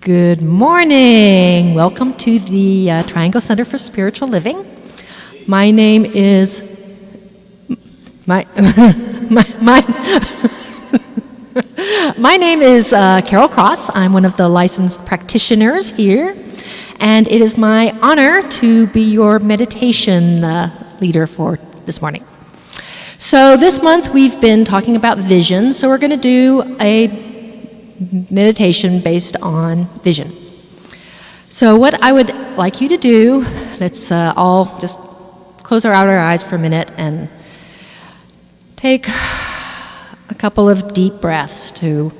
Good morning. Welcome to the Triangle Center for Spiritual Living. My name is my name is Carol Cross. I'm one of the licensed practitioners here, and it is my honor to be your meditation leader for this morning. So this month we've been talking about vision, so we're going to do a meditation based on vision. So what I would like you to do, let's all just close our outer eyes for a minute and take a couple of deep breaths to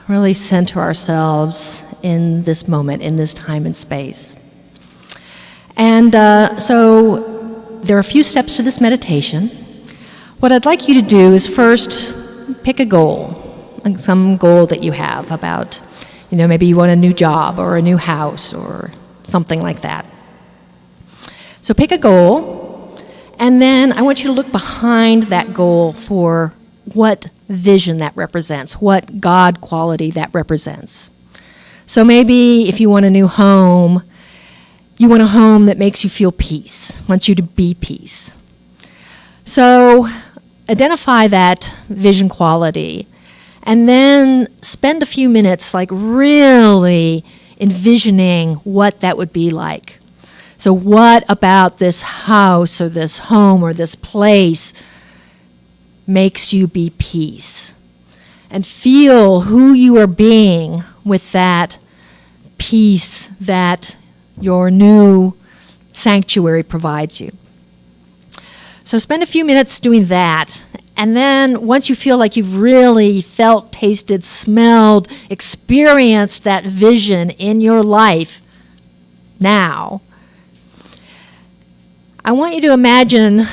really center ourselves in this moment, in this time and space. And so there are a few steps to this meditation. What I'd like you to do is first pick a goal, like some goal that you have about, maybe you want a new job or a new house or something like that. So pick a goal, and then I want you to look behind that goal for what vision that represents, what God quality that represents. So maybe if you want a new home, you want a home that makes you feel peace, wants you to be peace. So identify that vision quality, and then spend a few minutes really envisioning what that would be like. So what about this house or this home or this place makes you be peace? And feel who you are being with that peace that your new sanctuary provides you. So spend a few minutes doing that, and then once you feel like you've really felt, tasted, smelled, experienced that vision in your life now, I want you to imagine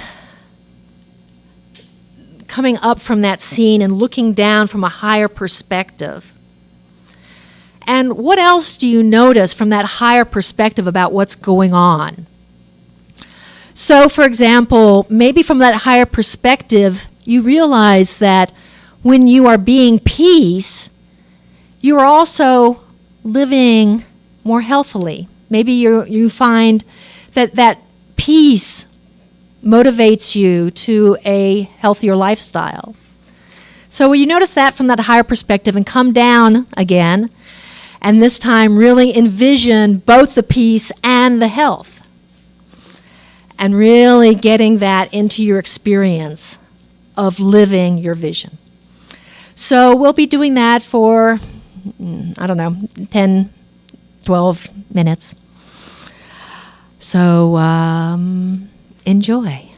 coming up from that scene and looking down from a higher perspective. And what else do you notice from that higher perspective about what's going on? So, for example, maybe from that higher perspective, you realize that when you are being peace, you are also living more healthily. Maybe you find that peace motivates you to a healthier lifestyle. So when you notice that from that higher perspective and come down again, and this time really envision both the peace and the health, and really getting that into your experience of living your vision. So we'll be doing that for, 10, 12 minutes. So enjoy.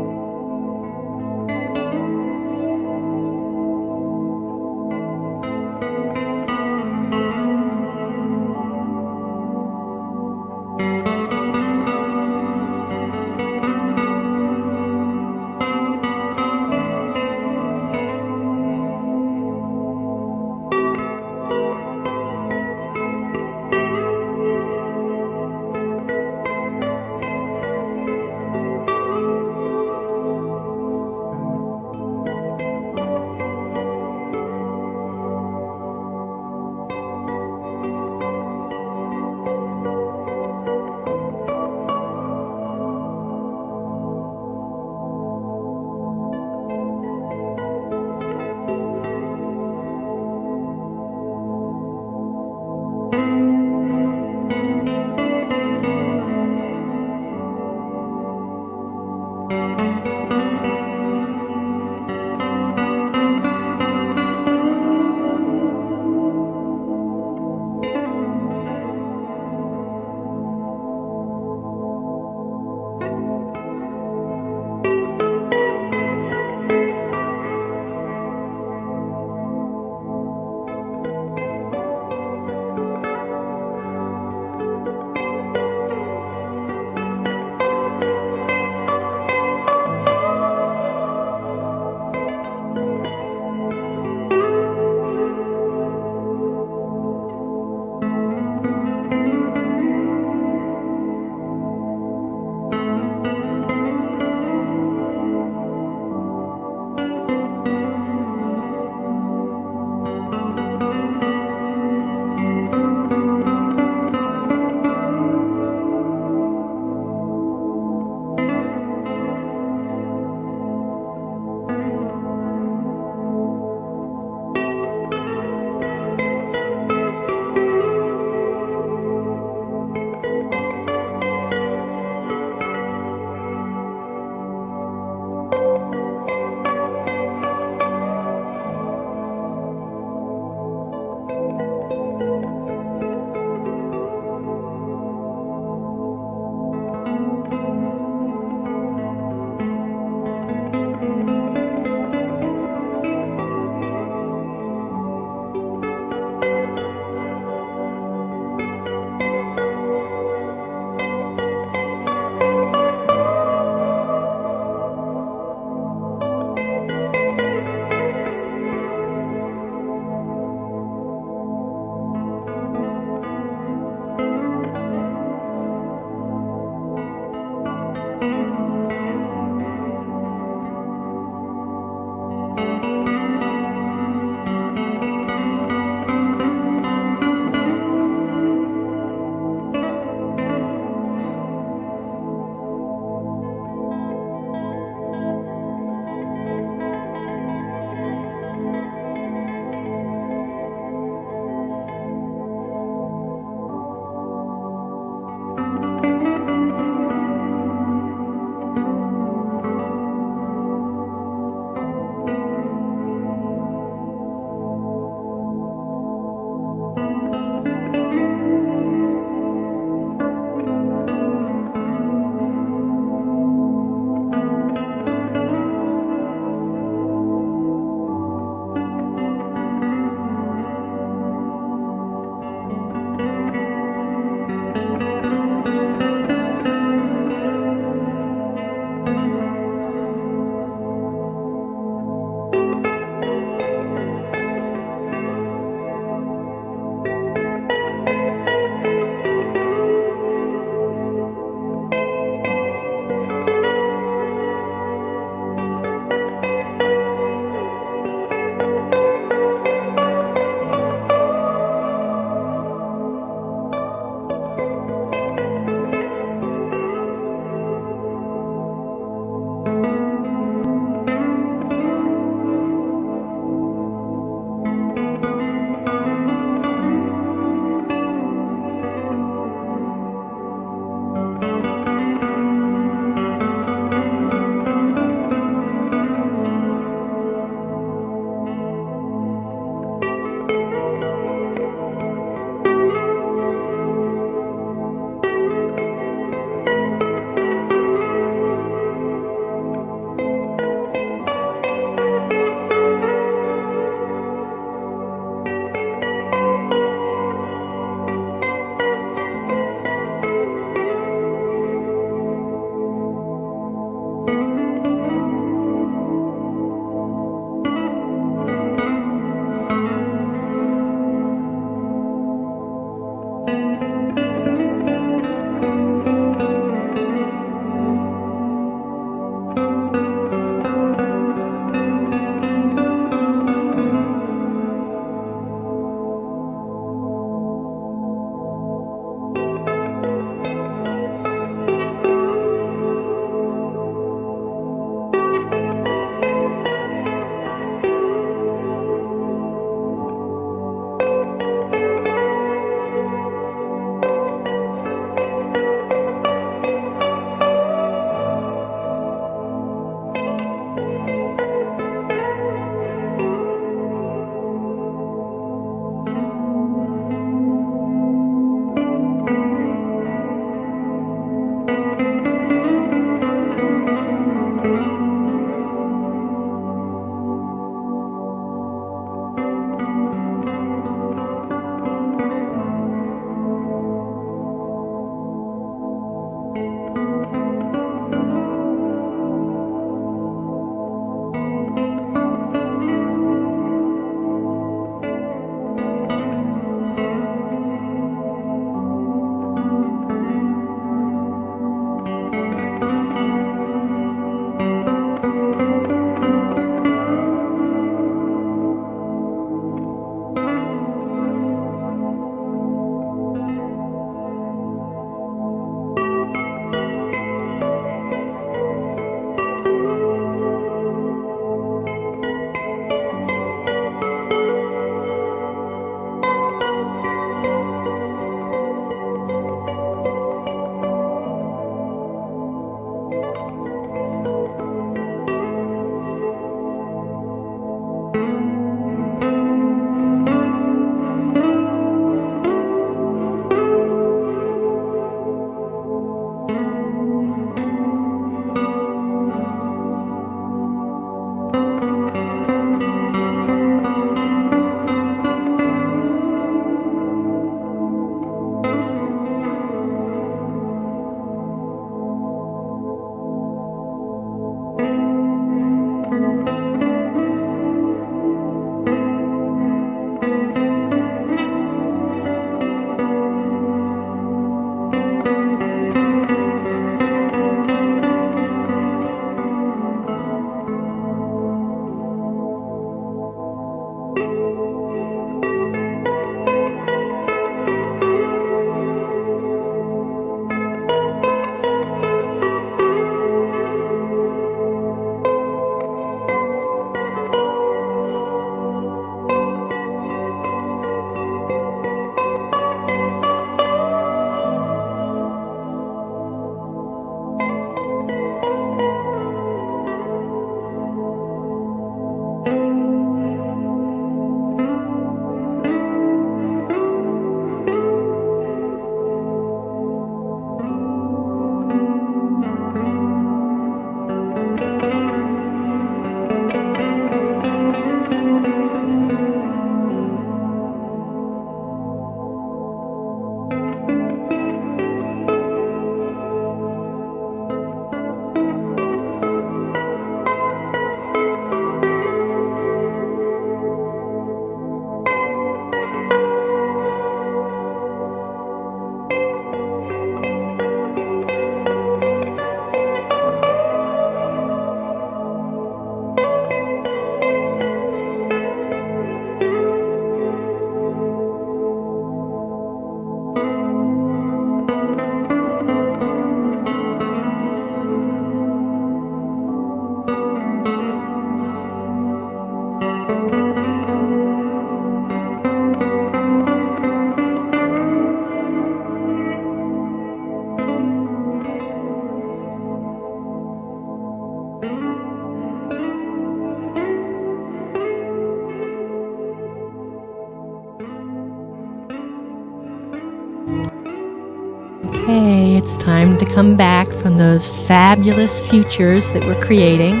Okay, it's time to come back from those fabulous futures that we're creating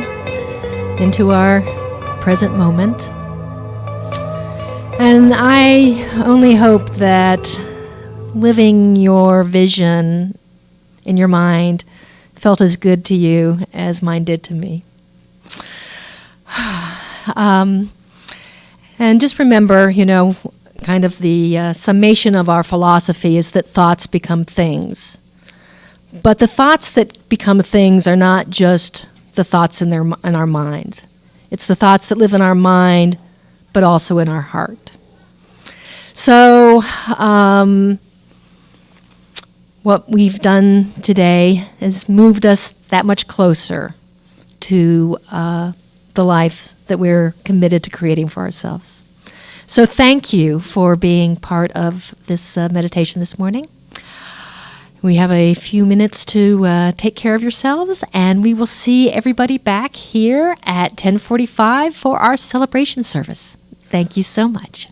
into our present moment. And I only hope that living your vision in your mind felt as good to you as mine did to me. And just remember, kind of the summation of our philosophy is that thoughts become things. But the thoughts that become things are not just the thoughts in our mind. It's the thoughts that live in our mind, but also in our heart. So, what we've done today has moved us that much closer to the life that we're committed to creating for ourselves. So thank you for being part of this meditation this morning. We have a few minutes to take care of yourselves, and we will see everybody back here at 10:45 for our celebration service. Thank you so much.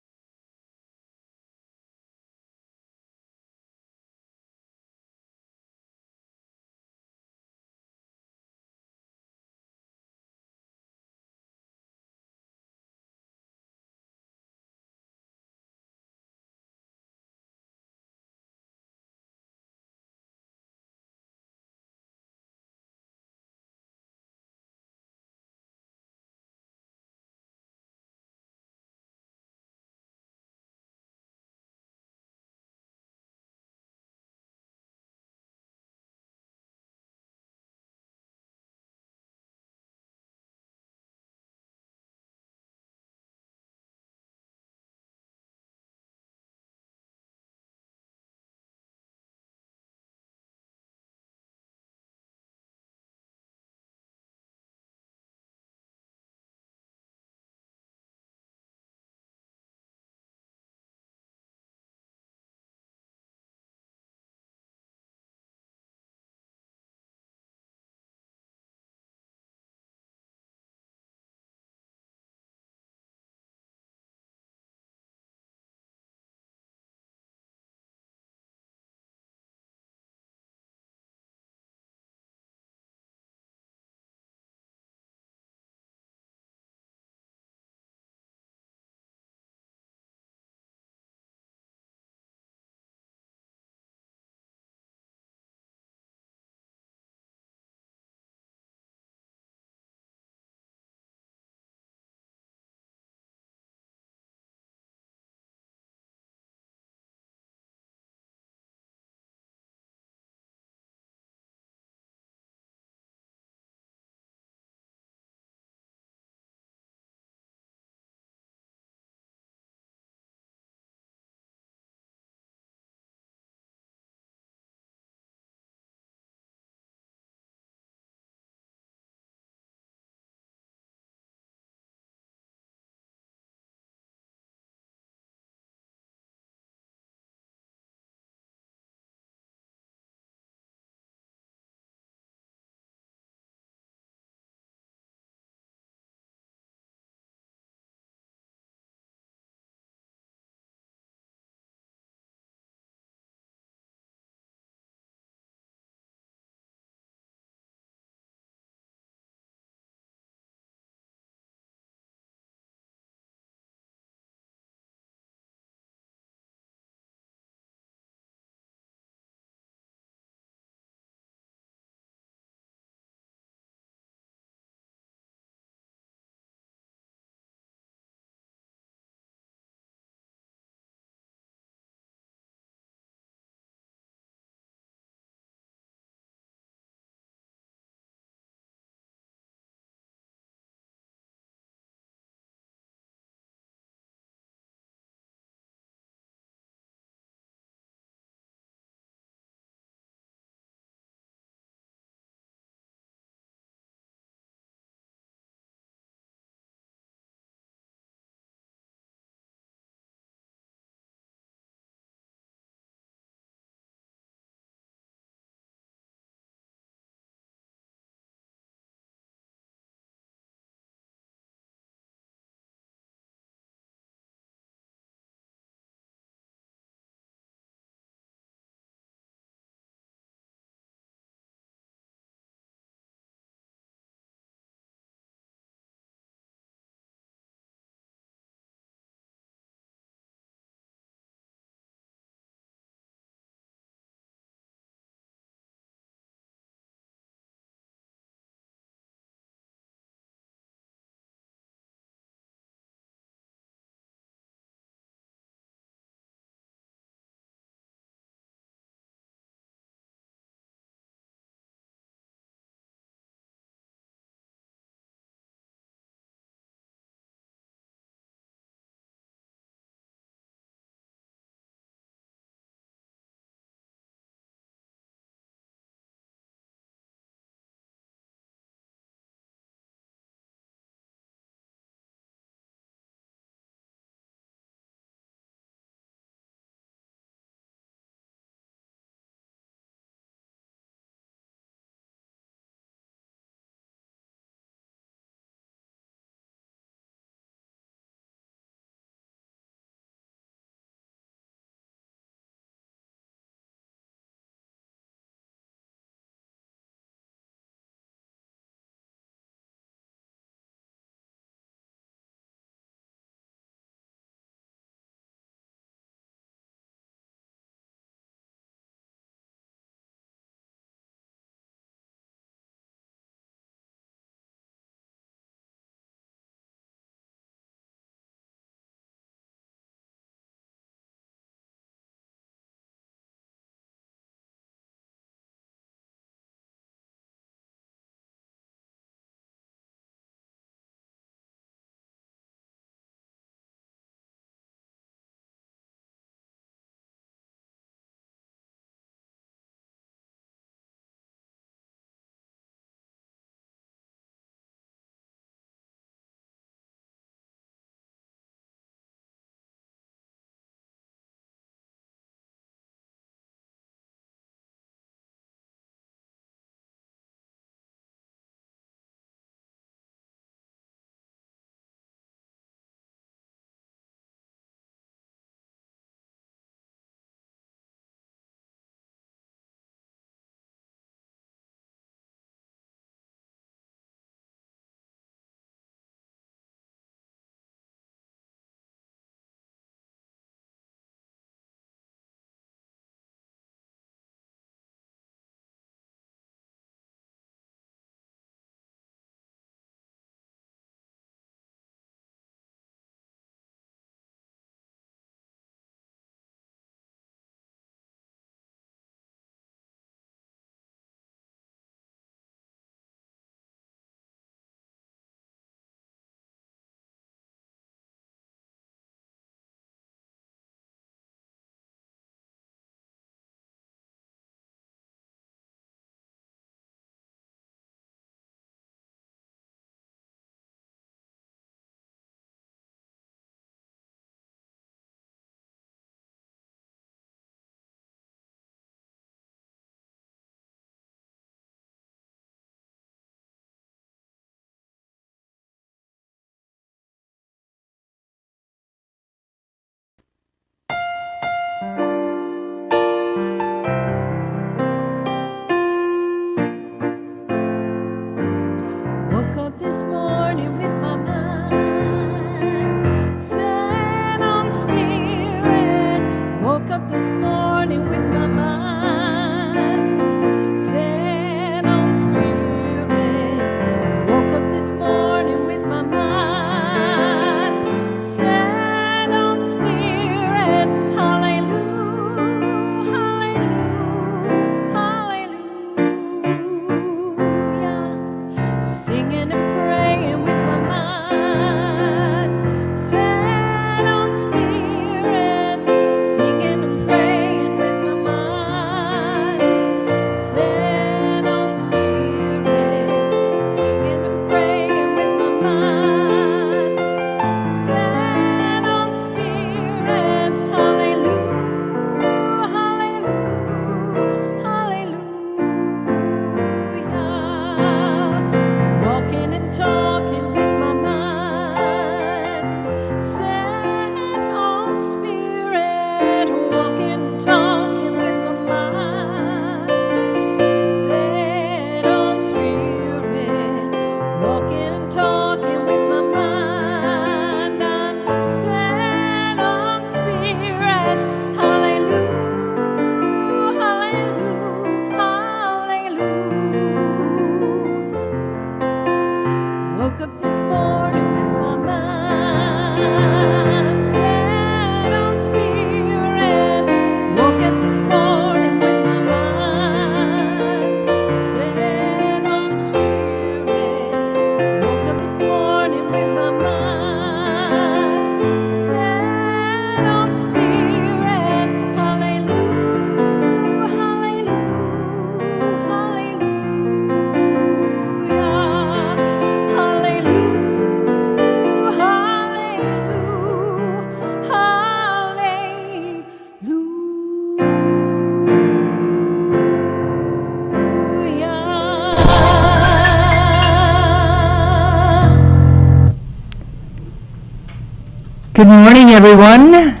Good morning, everyone.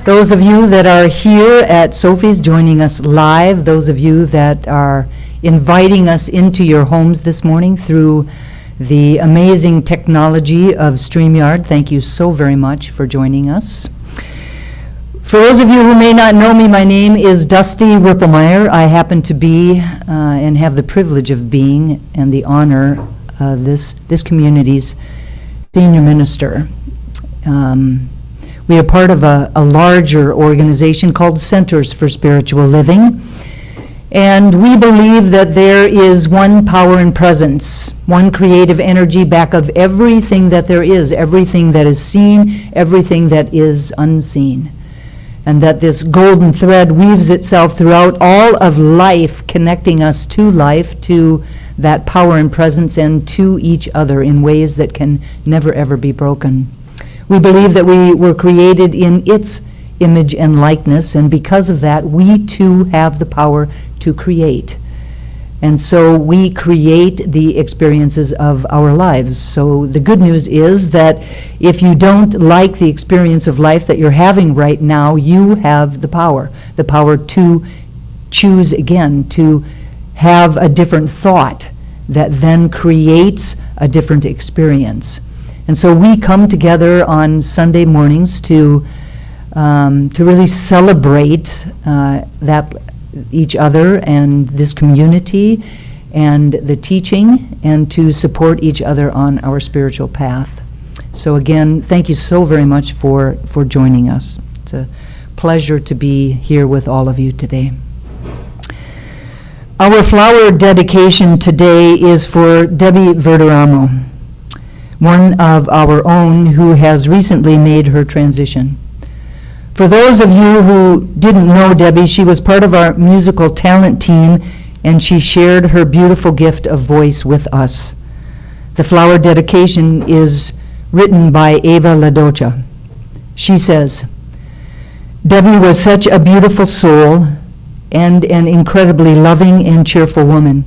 Those of you that are here at Sophie's joining us live, those of you that are inviting us into your homes this morning through the amazing technology of StreamYard, thank you so very much for joining us. For those of you who may not know me, my name is Dusty Rippelmeyer. I happen to be and have the privilege of being and the honor of this community's senior minister. We are part of a larger organization called Centers for Spiritual Living, and we believe that there is one power and presence, one creative energy back of everything that there is, everything that is seen, everything that is unseen, and that this golden thread weaves itself throughout all of life, connecting us to life, to that power and presence, and to each other in ways that can never ever be broken. We believe that we were created in its image and likeness, and because of that, we too have the power to create. And so we create the experiences of our lives. So the good news is that if you don't like the experience of life that you're having right now, you have the power to choose again, to have a different thought that then creates a different experience. And so we come together on Sunday mornings to really celebrate that each other and this community and the teaching, and to support each other on our spiritual path. So again, thank you so very much for joining us. It's a pleasure to be here with all of you today. Our flower dedication today is for Debbie Verderamo, one of our own who has recently made her transition. For those of you who didn't know Debbie, she was part of our musical talent team, and she shared her beautiful gift of voice with us. The flower dedication is written by Eva Ladocha. She says, "Debbie was such a beautiful soul and an incredibly loving and cheerful woman.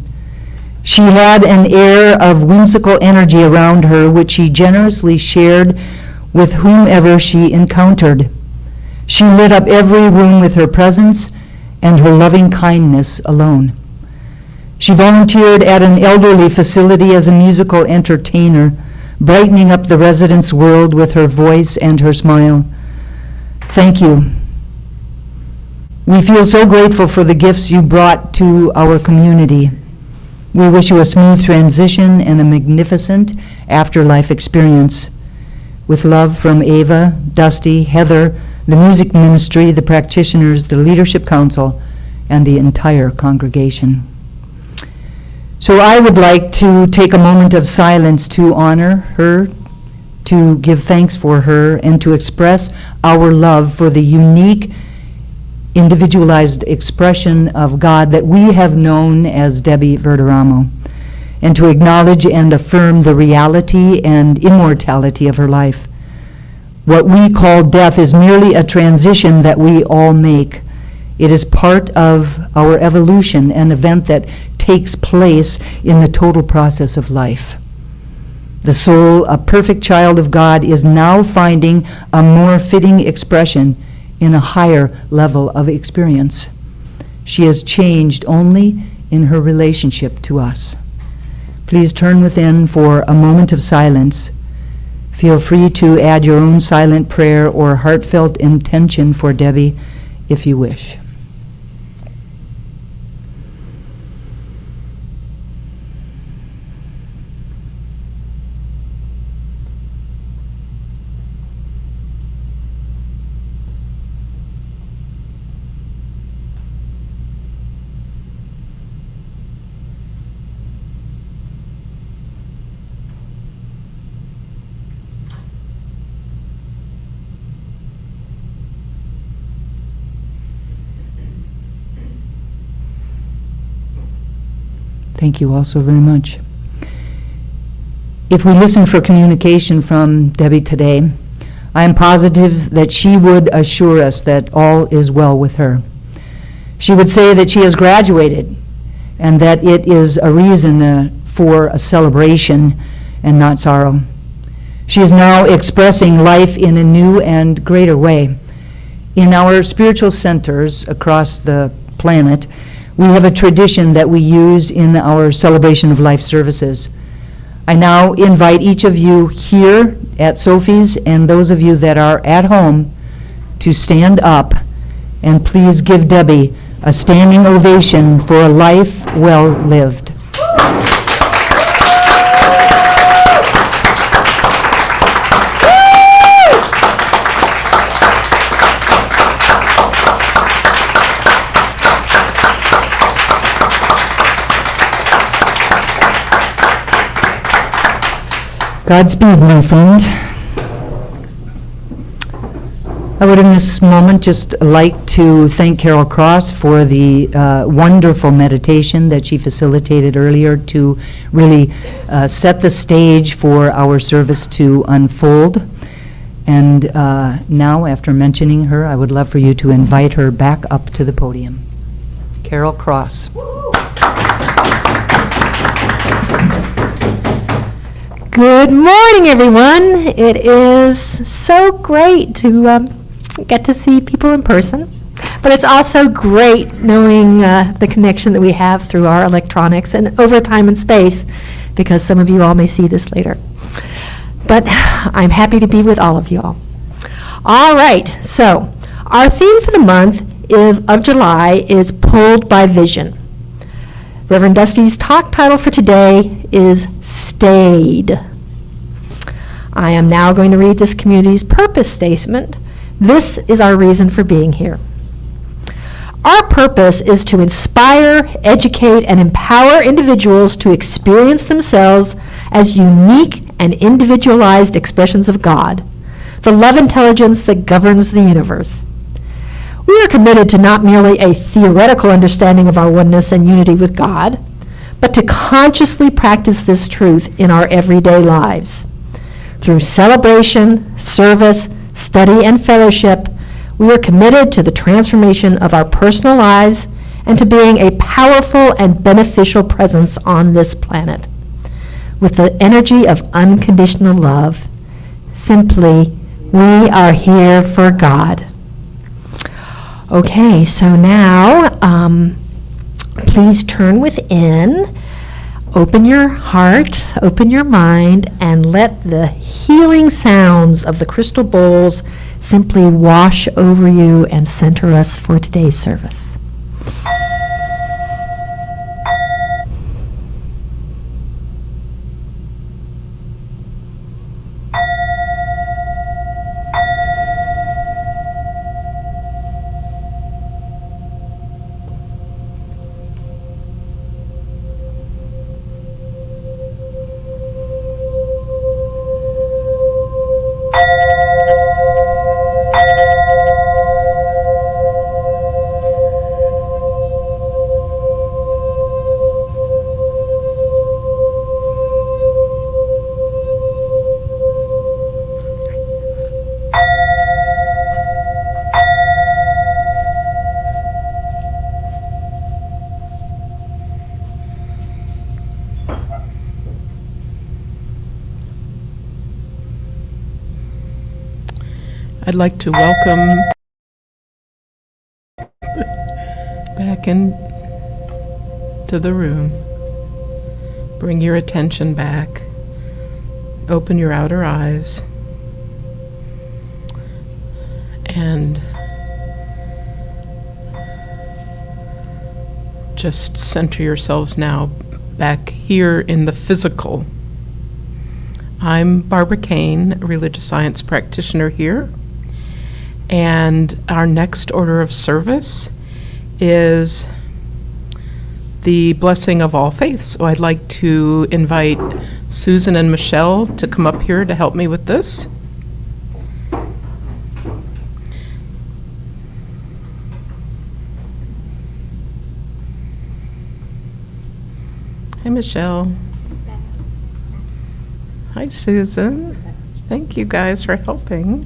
She had an air of whimsical energy around her, which she generously shared with whomever she encountered. She lit up every room with her presence and her loving kindness alone. She volunteered at an elderly facility as a musical entertainer, brightening up the residents' world with her voice and her smile. Thank you. We feel so grateful for the gifts you brought to our community. We wish you a smooth transition and a magnificent afterlife experience. With love from Ava, Dusty, Heather, the music ministry, the practitioners, the leadership council, and the entire congregation." So I would like to take a moment of silence to honor her, to give thanks for her, and to express our love for the unique individualized expression of God that we have known as Debbie Verderamo, and to acknowledge and affirm the reality and immortality of her life. What we call death is merely a transition that we all make. It is part of our evolution, an event that takes place in the total process of life. The soul, a perfect child of God, is now finding a more fitting expression in a higher level of experience. She has changed only in her relationship to us. Please turn within for a moment of silence. Feel free to add your own silent prayer or heartfelt intention for Debbie if you wish. Thank you all so very much. If we listen for communication from Debbie today, I am positive that she would assure us that all is well with her. She would say that she has graduated and that it is a reason for a celebration and not sorrow. She is now expressing life in a new and greater way. In our spiritual centers across the planet, we have a tradition that we use in our celebration of life services. I now invite each of you here at Sophie's and those of you that are at home to stand up and please give Debbie a standing ovation for a life well lived. Godspeed, my friend. I would in this moment just like to thank Carol Cross for the wonderful meditation that she facilitated earlier to really set the stage for our service to unfold. And now, after mentioning her, I would love for you to invite her back up to the podium. Carol Cross. Good morning, everyone. It is so great to get to see people in person, but it's also great knowing the connection that we have through our electronics and over time and space, because some of you all may see this later. But I'm happy to be with all of you all. All right, so our theme for the month of July is Pulled by Vision. Reverend Dusty's talk title for today is Stayed. I am now going to read this community's purpose statement. This is our reason for being here. Our purpose is to inspire, educate, and empower individuals to experience themselves as unique and individualized expressions of God, the love intelligence that governs the universe. We are committed to not merely a theoretical understanding of our oneness and unity with God, but to consciously practice this truth in our everyday lives. Through celebration, service, study, and fellowship, we are committed to the transformation of our personal lives and to being a powerful and beneficial presence on this planet. With the energy of unconditional love, simply, we are here for God. Okay, so now, please turn within, open your heart, open your mind, and let the healing sounds of the crystal bowls simply wash over you and center us for today's service. I'd like to welcome back into the room. Bring your attention back. Open your outer eyes. And just center yourselves now back here in the physical. I'm Barbara Kane, a religious science practitioner here. And our next order of service is the blessing of all faiths. So I'd like to invite Susan and Michelle to come up here to help me with this. Hi, Michelle. Hi, Susan. Thank you guys for helping.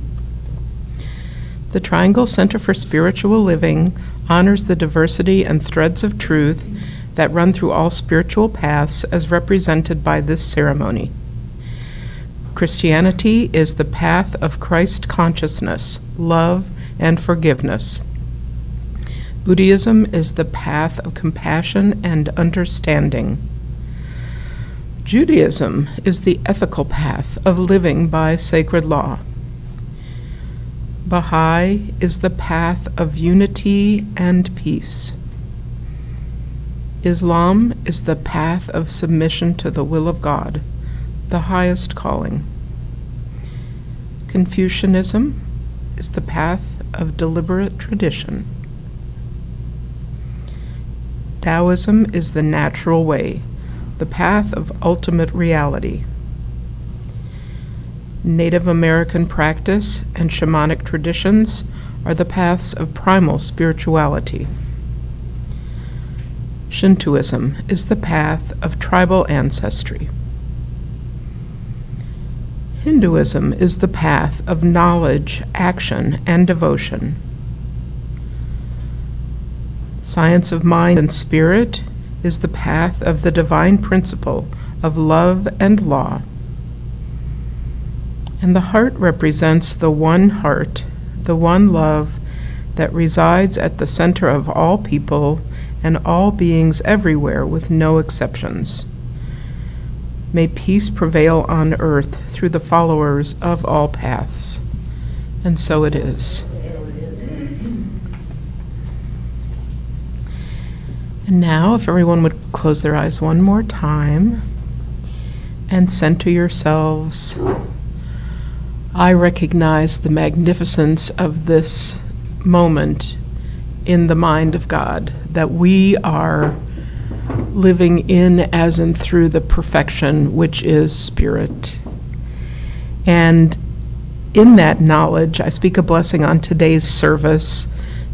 The Triangle Center for Spiritual Living honors the diversity and threads of truth that run through all spiritual paths as represented by this ceremony. Christianity is the path of Christ consciousness, love, and forgiveness. Buddhism is the path of compassion and understanding. Judaism is the ethical path of living by sacred law. Baha'i is the path of unity and peace. Islam is the path of submission to the will of God, the highest calling. Confucianism is the path of deliberate tradition. Taoism is the natural way, the path of ultimate reality. Native American practice and shamanic traditions are the paths of primal spirituality. Shintoism is the path of tribal ancestry. Hinduism is the path of knowledge, action, and devotion. Science of mind and spirit is the path of the divine principle of love and law. And the heart represents the one heart, the one love that resides at the center of all people and all beings everywhere with no exceptions. May peace prevail on earth through the followers of all paths. And so it is. And now, if everyone would close their eyes one more time and center yourselves. I recognize the magnificence of this moment in the mind of God, that we are living in, as and through, the perfection which is spirit. And in that knowledge, I speak a blessing on today's service,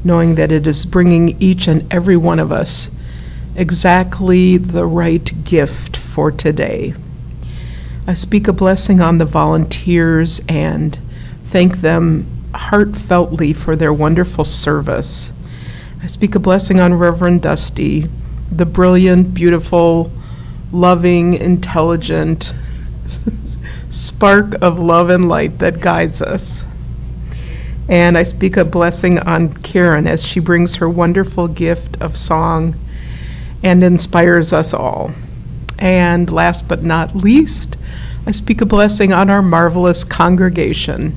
knowing that it is bringing each and every one of us exactly the right gift for today. I speak a blessing on the volunteers and thank them heartfeltly for their wonderful service. I speak a blessing on Reverend Dusty, the brilliant, beautiful, loving, intelligent spark of love and light that guides us. And I speak a blessing on Karen as she brings her wonderful gift of song and inspires us all. And last but not least, I speak a blessing on our marvelous congregation,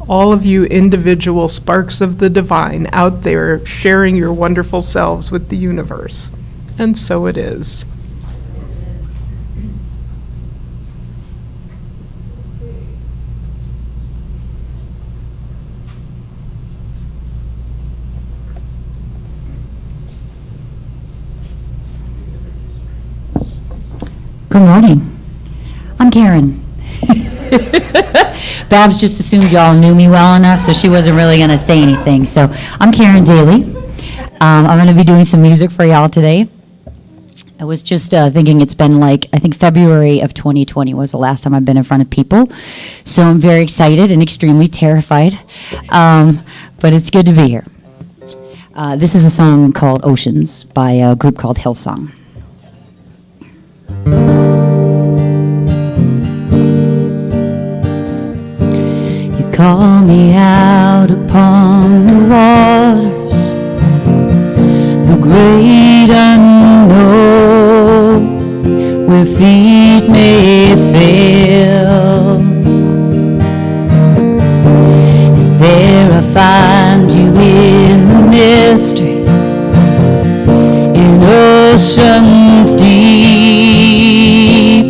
all of you individual sparks of the divine out there sharing your wonderful selves with the universe. And so it is. Good morning. I'm Karen. Babs just assumed y'all knew me well enough, so she wasn't really going to say anything. So I'm Karen Daly. I'm going to be doing some music for y'all today. I was just thinking it's been I think February of 2020 was the last time I've been in front of people. So I'm very excited and extremely terrified, but it's good to be here. This is a song called Oceans by a group called Hillsong. You call me out upon the waters, the great unknown, where feet may fail. And there I find you in the mystery, in oceans deep,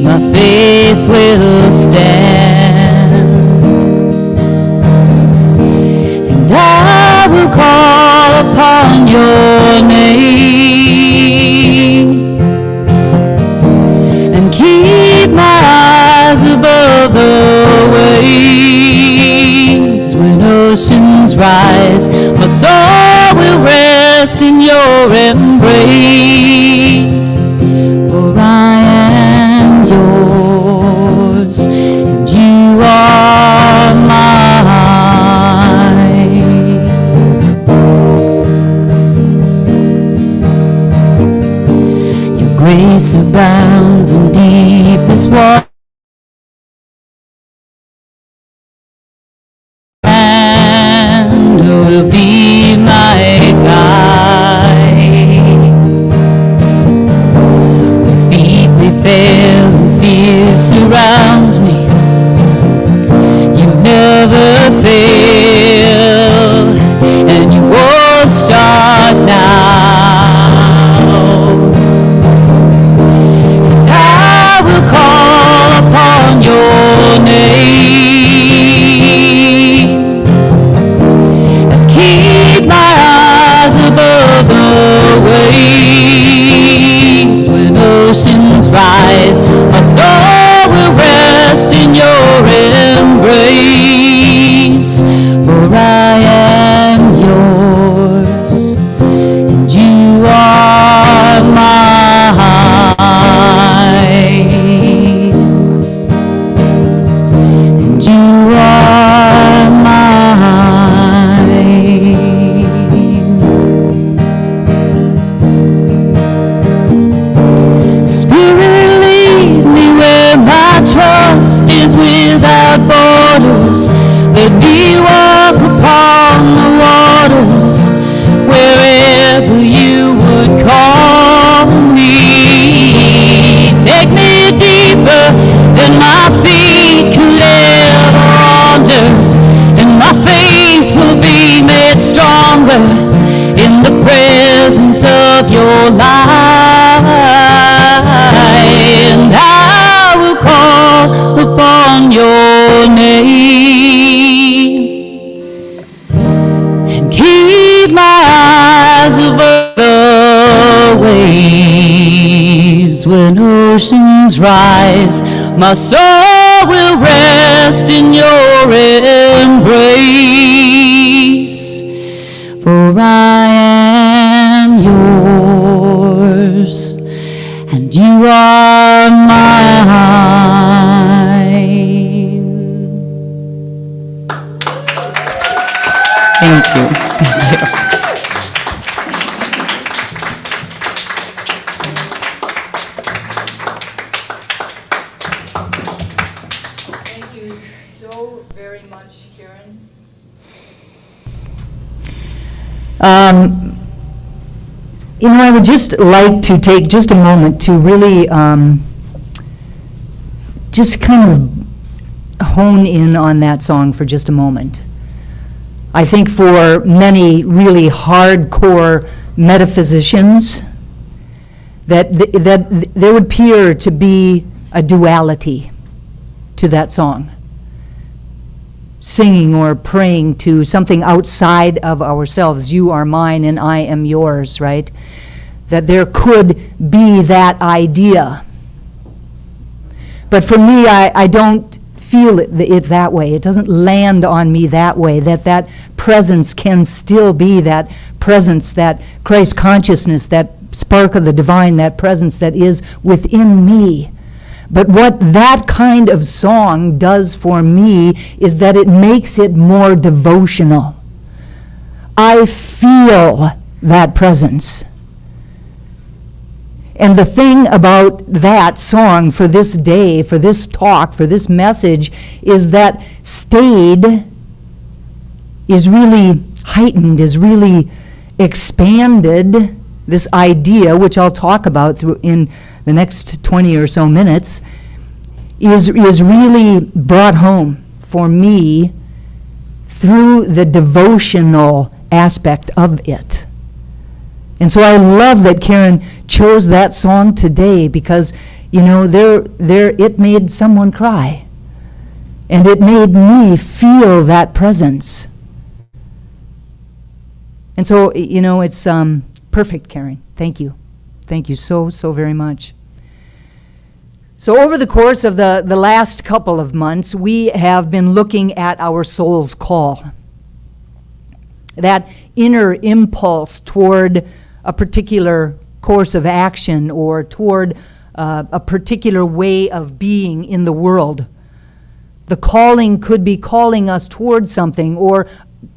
my faith will stand, and I will call upon your name, and keep my eyes above the waves. When oceans rise, my soul will rest in your embrace, for I am yours, and you are mine. Your grace abounds in deepest water. rise, my soul will rest in your embrace. For I am yours, and you are mine. And you are mine. Spirit, lead me where my trust is without borders. Let me walk upon the waters wherever you would call me. Take me deeper than my feet could ever wander, and my faith will be made stronger in the presence of your light. And I will call upon your name and keep my eyes above the waves. When oceans rise, my soul will rest in your embrace. For I am yours, and you are mine. Thank you. Thank you. Thank you so very much, Karen. I would just like to take just a moment to really just kind of hone in on that song for just a moment. I think for many really hardcore metaphysicians that there would appear to be a duality to that song. Singing or praying to something outside of ourselves. You are mine and I am yours, right? That there could be that idea. But for me, I don't feel it that way. It doesn't land on me that way, that presence can still be that presence, that Christ consciousness, that spark of the divine, that presence that is within me. But what that kind of song does for me is that it makes it more devotional. I feel that presence. And the thing about that song for this day, for this talk, for this message, is that stayed is really heightened, is really expanded. This idea, which I'll talk about in the next 20 or so minutes, is really brought home for me through the devotional aspect of it. And so I love that Karen chose that song today because, it made someone cry. And it made me feel that presence. And so, it's perfect, Karen. Thank you. Thank you so very much. So over the course of the last couple of months, we have been looking at our soul's call. That inner impulse toward a particular course of action or toward a particular way of being in the world. The calling could be calling us toward something or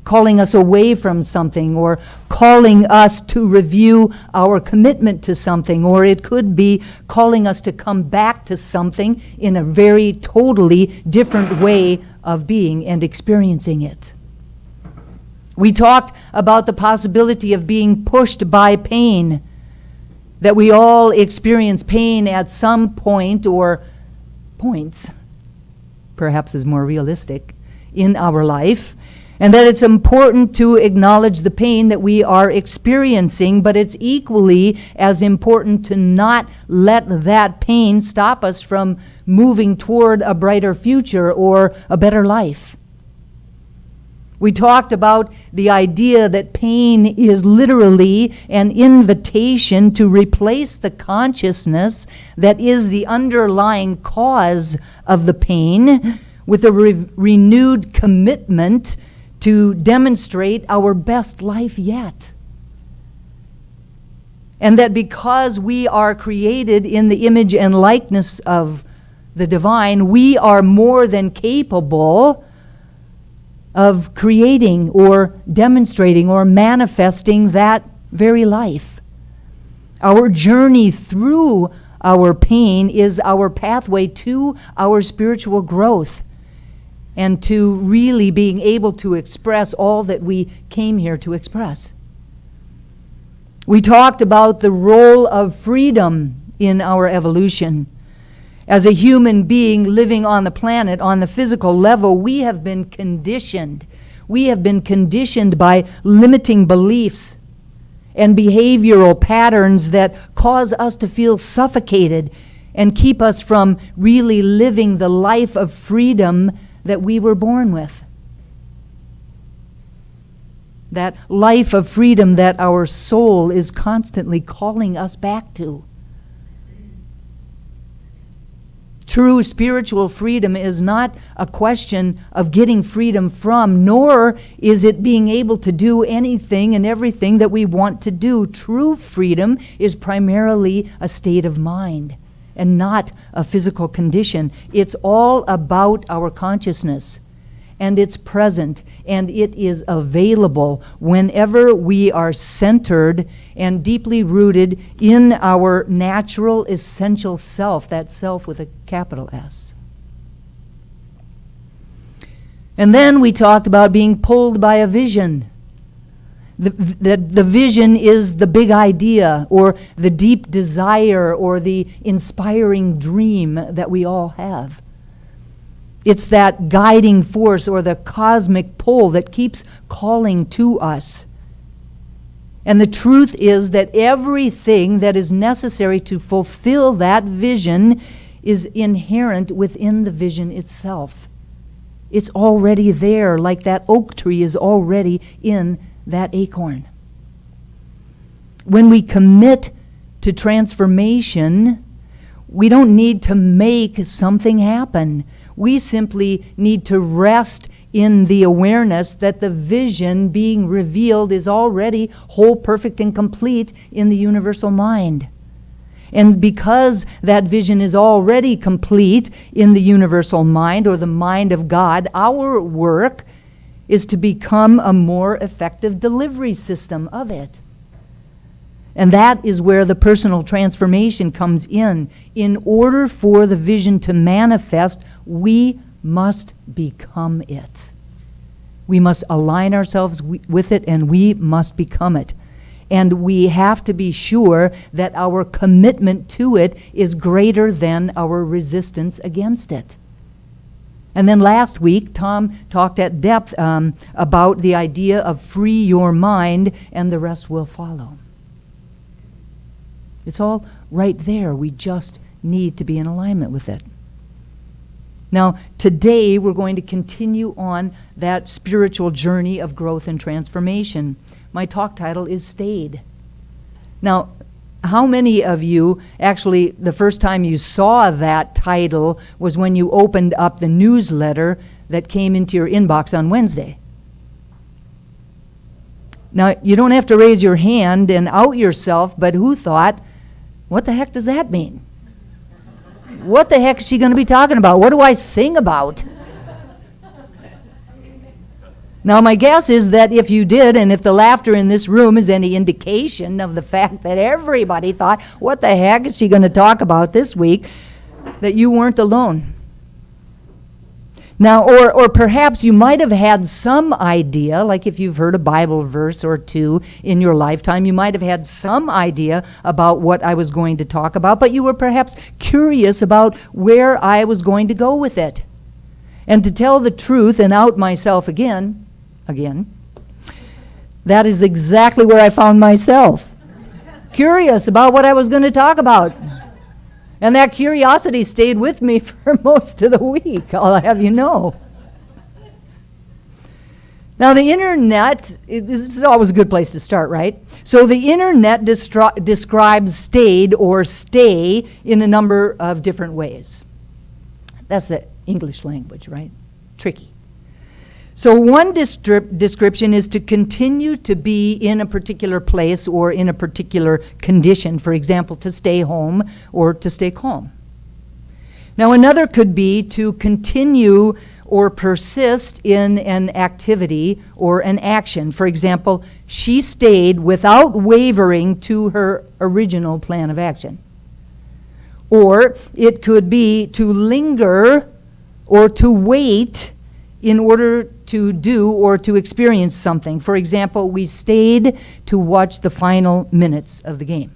calling us away from something or calling us to review our commitment to something, or it could be calling us to come back to something in a very totally different way of being and experiencing it. We talked about the possibility of being pushed by pain, that we all experience pain at some point or points, perhaps is more realistic, in our life, and that it's important to acknowledge the pain that we are experiencing, but it's equally as important to not let that pain stop us from moving toward a brighter future or a better life. We talked about the idea that pain is literally an invitation to replace the consciousness that is the underlying cause of the pain with a renewed commitment to demonstrate our best life yet. And that because we are created in the image and likeness of the divine, we are more than capable of creating or demonstrating or manifesting that very life. Our journey through our pain is our pathway to our spiritual growth and to really being able to express all that we came here to express. We talked about the role of freedom in our evolution. As a human being living on the planet, on the physical level, we have been conditioned. We have been conditioned by limiting beliefs and behavioral patterns that cause us to feel suffocated and keep us from really living the life of freedom that we were born with. That life of freedom that our soul is constantly calling us back to. True spiritual freedom is not a question of getting freedom from, nor is it being able to do anything and everything that we want to do. True freedom is primarily a state of mind and not a physical condition. It's all about our consciousness, and it's present, and it is available whenever we are centered and deeply rooted in our natural, essential self, that self with a capital S. And then we talked about being pulled by a vision. The vision is the big idea, or the deep desire, or the inspiring dream that we all have. It's that guiding force or the cosmic pull that keeps calling to us. And the truth is that everything that is necessary to fulfill that vision is inherent within the vision itself. It's already there, like that oak tree is already in that acorn. When we commit to transformation, we don't need to make something happen. We simply need to rest in the awareness that the vision being revealed is already whole, perfect, and complete in the universal mind. And because that vision is already complete in the universal mind, or the mind of God, our work is to become a more effective delivery system of it. And that is where the personal transformation comes in. In order for the vision to manifest, we must become it. We must align ourselves with it, and we must become it. And we have to be sure that our commitment to it is greater than our resistance against it. And then last week, Tom talked at depth about the idea of free your mind, and the rest will follow. It's all right there. We just need to be in alignment with it. Now, today we're going to continue on that spiritual journey of growth and transformation. My talk title is Stayed. Now, how many of you, actually, the first time you saw that title was when you opened up the newsletter that came into your inbox on Wednesday? Now, you don't have to raise your hand and out yourself, but who thought, what the heck does that mean? What the heck is she going to be talking about? What do I sing about? Now, my guess is that if you did, and if the laughter in this room is any indication of the fact that everybody thought, what the heck is she going to talk about this week, that you weren't alone. Now, or perhaps you might have had some idea, like if you've heard a Bible verse or two in your lifetime, you might have had some idea about what I was going to talk about, but you were perhaps curious about where I was going to go with it. And to tell the truth and out myself again, that is exactly where I found myself. Curious about what I was going to talk about. And that curiosity stayed with me for most of the week, I'll have you know. Now, the internet, this is always a good place to start, right? So the internet describes stayed or stay in a number of different ways. That's the English language, right? Tricky. So one description is to continue to be in a particular place or in a particular condition. For example, to stay home or to stay calm. Now, another could be to continue or persist in an activity or an action. For example, she stayed without wavering to her original plan of action. Or it could be to linger or to wait in order to do or to experience something. For example, we stayed to watch the final minutes of the game.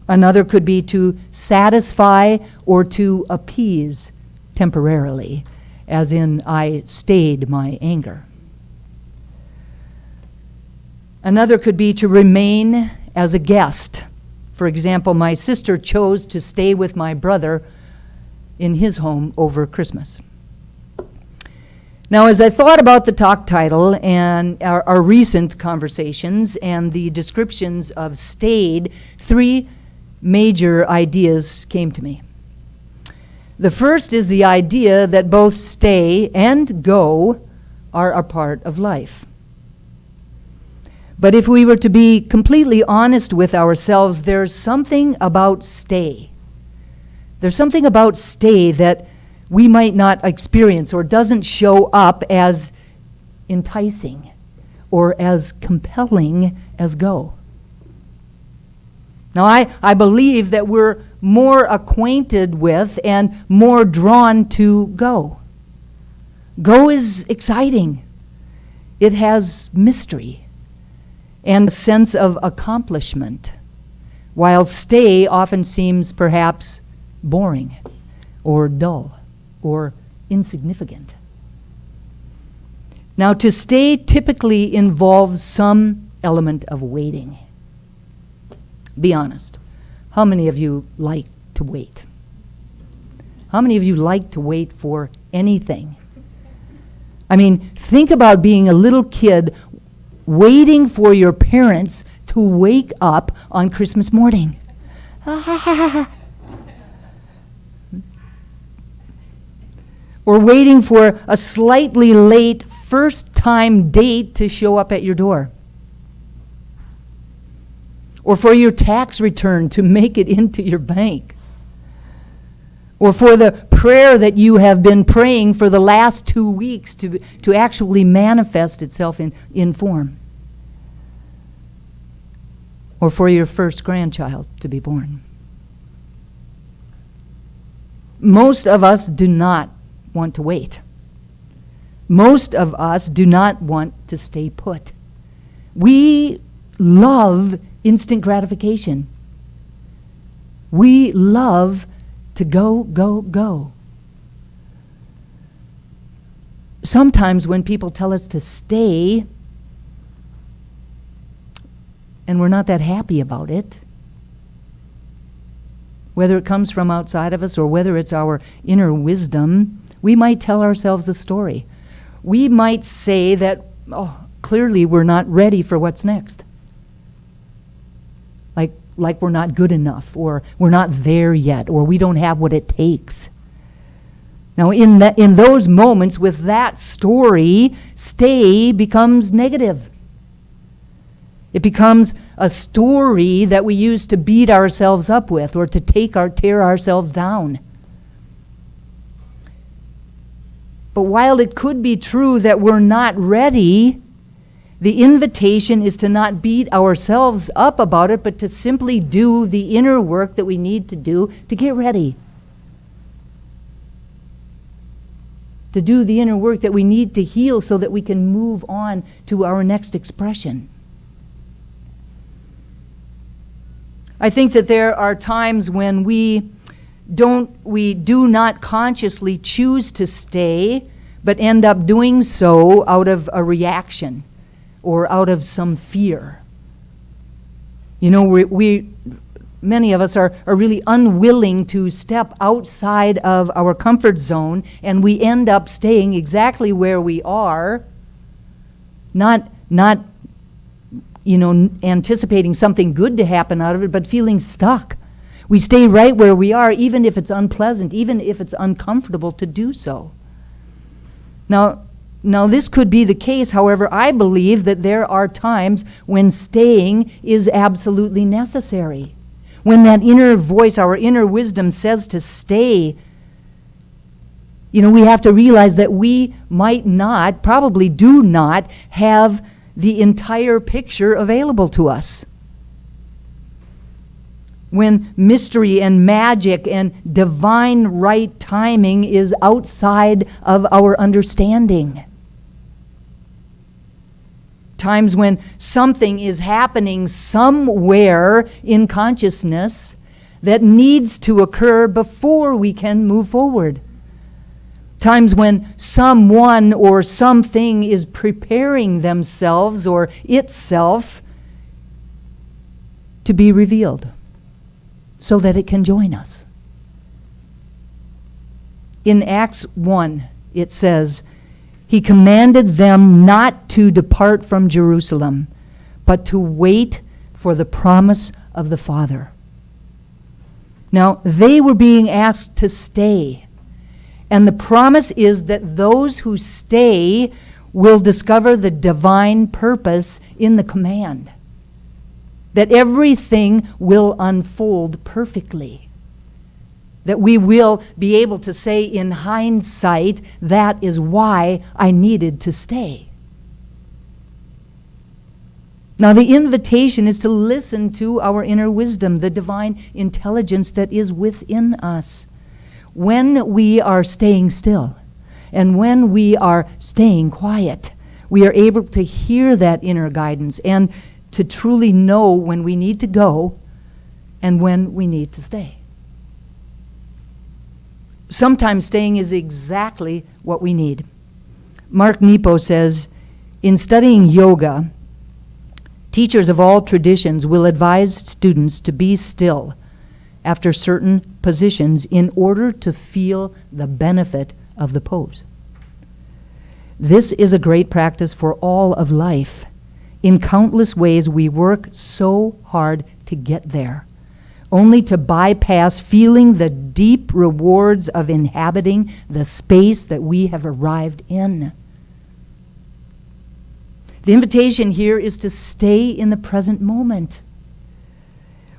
Another could be to satisfy or to appease temporarily, as in, I stayed my anger. Another could be to remain as a guest. For example, my sister chose to stay with my brother in his home over Christmas. Now, as I thought about the talk title and our recent conversations and the descriptions of stayed, three major ideas came to me. The first is the idea that both stay and go are a part of life. But if we were to be completely honest with ourselves, there's something about stay. There's something about stay that we might not experience or doesn't show up as enticing or as compelling as go. Now, I believe that we're more acquainted with and more drawn to go. Go is exciting. It has mystery and a sense of accomplishment, while stay often seems perhaps boring or dull or insignificant. Now, to stay typically involves some element of waiting. Be honest. How many of you like to wait? How many of you like to wait for anything? I mean, think about being a little kid waiting for your parents to wake up on Christmas morning. Or waiting for a slightly late first-time date to show up at your door. Or for your tax return to make it into your bank. Or for the prayer that you have been praying for the last 2 weeks to actually manifest itself in form. Or for your first grandchild to be born. Most of us do not want to wait. Most of us do not want to stay put. We love instant gratification. We love to go, go, go. Sometimes when people tell us to stay, and we're not that happy about it, whether it comes from outside of us or whether it's our inner wisdom, we might tell ourselves a story. We might say that, clearly we're not ready for what's next. Like we're not good enough, or we're not there yet, or we don't have what it takes. Now, in those moments with that story, stay becomes negative. It becomes a story that we use to beat ourselves up with or to tear ourselves down. But while it could be true that we're not ready, the invitation is to not beat ourselves up about it, but to simply do the inner work that we need to do to get ready. To do the inner work that we need to heal so that we can move on to our next expression. I think that there are times when we do not consciously choose to stay, but end up doing so out of a reaction or out of some fear. You know, many of us are really unwilling to step outside of our comfort zone, and we end up staying exactly where we are not anticipating something good to happen out of it, but feeling stuck. We stay right where we are, even if it's unpleasant, even if it's uncomfortable to do so. Now this could be the case. However, I believe that there are times when staying is absolutely necessary. When that inner voice, our inner wisdom says to stay, we have to realize that we might not, probably do not, have the entire picture available to us. When mystery and magic and divine right timing is outside of our understanding. Times when something is happening somewhere in consciousness that needs to occur before we can move forward. Times when someone or something is preparing themselves or itself to be revealed so that it can join us. In Acts 1, it says, He commanded them not to depart from Jerusalem, but to wait for the promise of the Father. Now, they were being asked to stay. And the promise is that those who stay will discover the divine purpose in the command. That everything will unfold perfectly. That we will be able to say in hindsight, that is why I needed to stay. Now the invitation is to listen to our inner wisdom, the divine intelligence that is within us. When we are staying still and when we are staying quiet, we are able to hear that inner guidance and to truly know when we need to go and when we need to stay. Sometimes staying is exactly what we need. Mark Nepo says, in studying yoga, teachers of all traditions will advise students to be still after certain positions in order to feel the benefit of the pose. This is a great practice for all of life. In countless ways, we work so hard to get there, only to bypass feeling the deep rewards of inhabiting the space that we have arrived in. The invitation here is to stay in the present moment.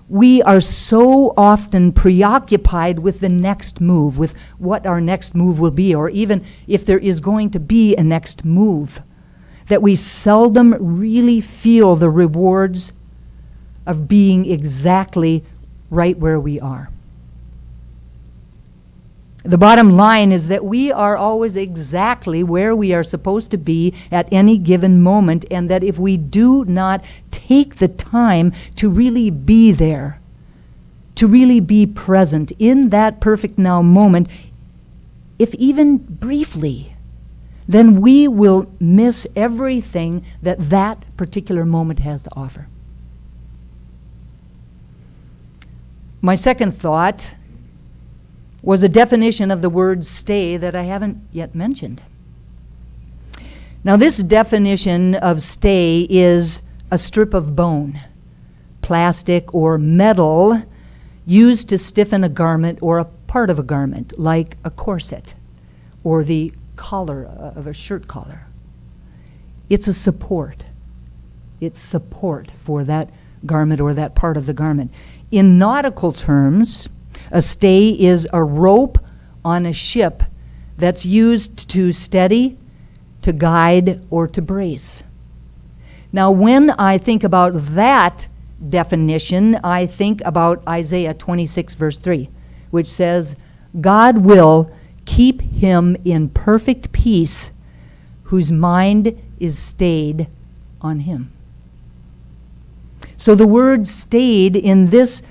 We are so often preoccupied with the next move, with what our next move will be, or even if there is going to be a next move, that we seldom really feel the rewards of being exactly right where we are. The bottom line is that we are always exactly where we are supposed to be at any given moment, and that if we do not take the time to really be there, to really be present in that perfect now moment, if even briefly, then we will miss everything that that particular moment has to offer. My second thought was a definition of the word stay that I haven't yet mentioned. Now, this definition of stay is a strip of bone, plastic or metal, used to stiffen a garment or a part of a garment, like a corset or the collar of a shirt collar. It's a support. It's support for that garment or that part of the garment. In nautical terms, a stay is a rope on a ship that's used to steady, to guide, or to brace. Now, when I think about that definition, I think about Isaiah 26, verse 3, which says, God will keep him in perfect peace whose mind is stayed on him. So the word stayed in this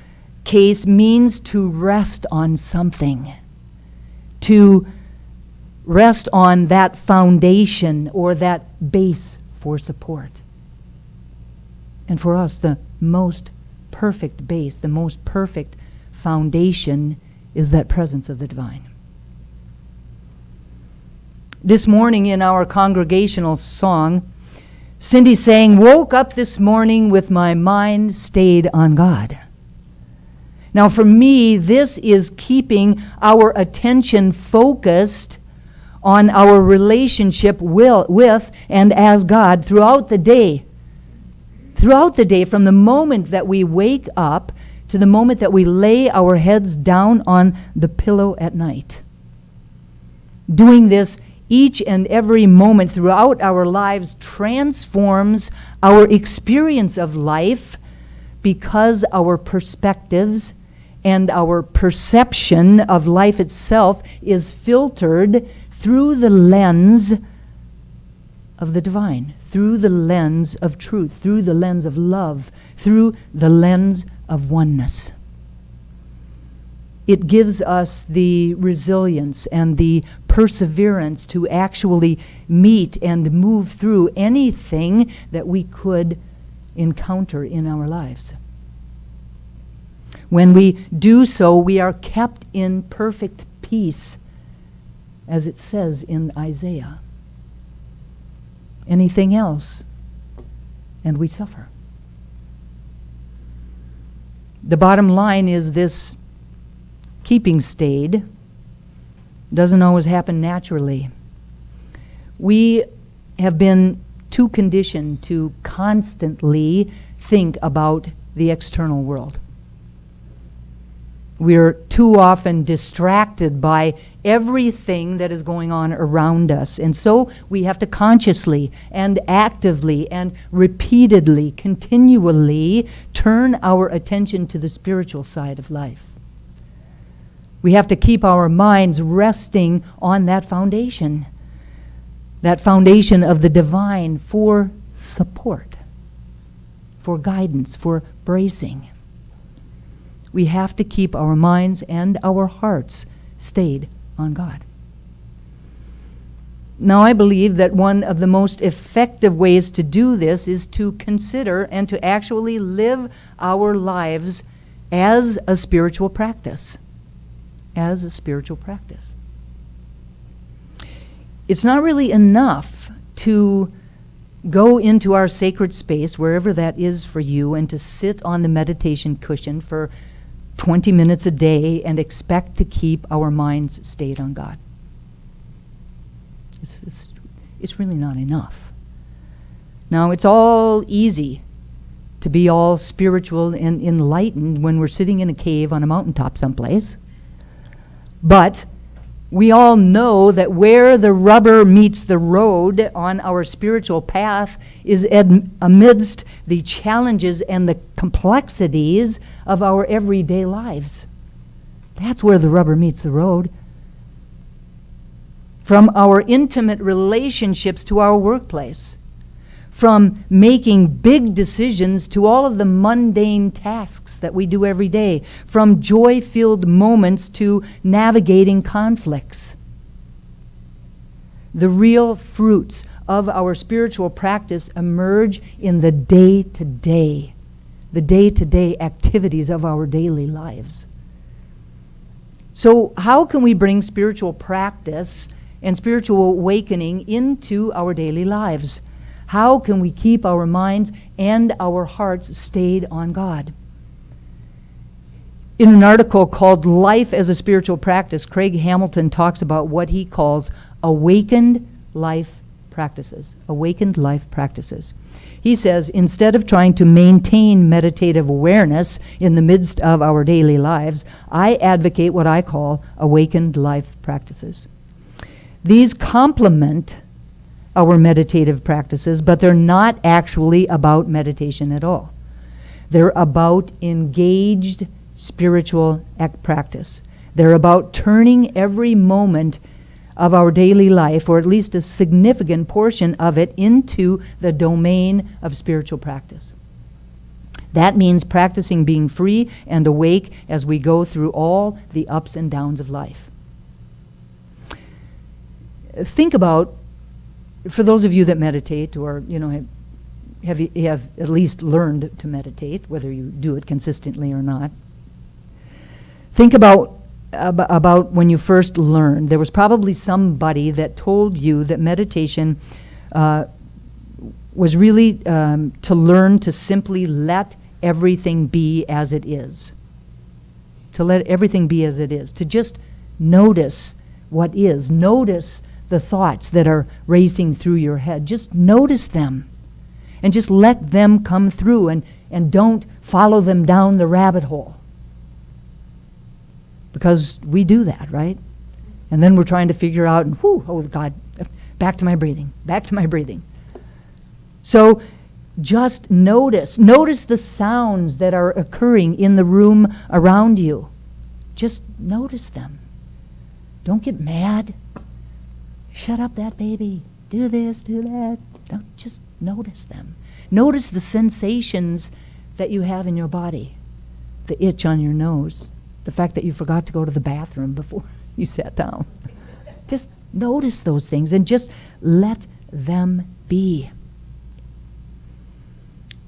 case means to rest on something, to rest on that foundation or that base for support. And for us, the most perfect base, the most perfect foundation is that presence of the divine. This morning in our congregational song, Cindy saying, woke up this morning with my mind stayed on God. Now for me, this is keeping our attention focused on our relationship with and as God throughout the day. Throughout the day, from the moment that we wake up to the moment that we lay our heads down on the pillow at night. Doing this each and every moment throughout our lives transforms our experience of life because our perspectives and our perception of life itself is filtered through the lens of the divine, through the lens of truth, through the lens of love, through the lens of oneness. It gives us the resilience and the perseverance to actually meet and move through anything that we could encounter in our lives. When we do so, we are kept in perfect peace, as it says in Isaiah. Anything else, and we suffer. The bottom line is this keeping stayed doesn't always happen naturally. We have been too conditioned to constantly think about the external world. We're too often distracted by everything that is going on around us. And so we have to consciously and actively and repeatedly, continually turn our attention to the spiritual side of life. We have to keep our minds resting on that foundation of the divine for support, for guidance, for bracing. We have to keep our minds and our hearts stayed on God. Now, I believe that one of the most effective ways to do this is to consider and to actually live our lives as a spiritual practice. As a spiritual practice. It's not really enough to go into our sacred space, wherever that is for you, and to sit on the meditation cushion for 20 minutes a day and expect to keep our minds stayed on God. It's really not enough. Now, it's all easy to be all spiritual and enlightened when we're sitting in a cave on a mountaintop someplace. But we all know that where the rubber meets the road on our spiritual path is amidst the challenges and the complexities of our everyday lives. That's where the rubber meets the road. From our intimate relationships to our workplace, from making big decisions to all of the mundane tasks that we do every day, from joy-filled moments to navigating conflicts. The real fruits of our spiritual practice emerge in the day-to-day activities of our daily lives. So how can we bring spiritual practice and spiritual awakening into our daily lives? How can we keep our minds and our hearts stayed on God? In an article called Life as a Spiritual Practice, Craig Hamilton talks about what he calls awakened life practices. Awakened life practices. He says, instead of trying to maintain meditative awareness in the midst of our daily lives, I advocate what I call awakened life practices. These complement our meditative practices, but they're not actually about meditation at all. They're about engaged spiritual practice. They're about turning every moment of our daily life, or at least a significant portion of it, into the domain of spiritual practice. That means practicing being free and awake as we go through all the ups and downs of life. Think about, for those of you that meditate, or have at least learned to meditate, whether you do it consistently or not. Think about when you first learned. There was probably somebody that told you that meditation was really to learn to simply let everything be as it is. To let everything be as it is. To just notice what is. Notice the thoughts that are racing through your head. Just notice them. And just let them come through, and don't follow them down the rabbit hole. Because we do that, right? And then we're trying to figure out, oh God, back to my breathing, back to my breathing. So just notice the sounds that are occurring in the room around you. Just notice them. Don't get mad. Shut up, that baby. Do this, do that. Don't, just notice them. Notice the sensations that you have in your body. The itch on your nose. The fact that you forgot to go to the bathroom before you sat down. Just notice those things and just let them be.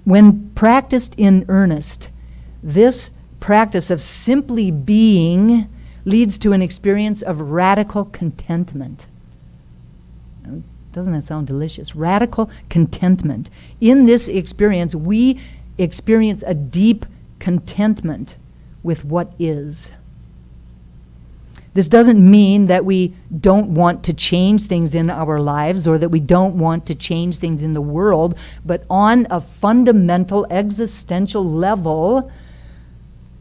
When practiced in earnest, this practice of simply being leads to an experience of radical contentment. Doesn't that sound delicious? Radical contentment. In this experience, we experience a deep contentment with what is. This doesn't mean that we don't want to change things in our lives or that we don't want to change things in the world, but on a fundamental existential level,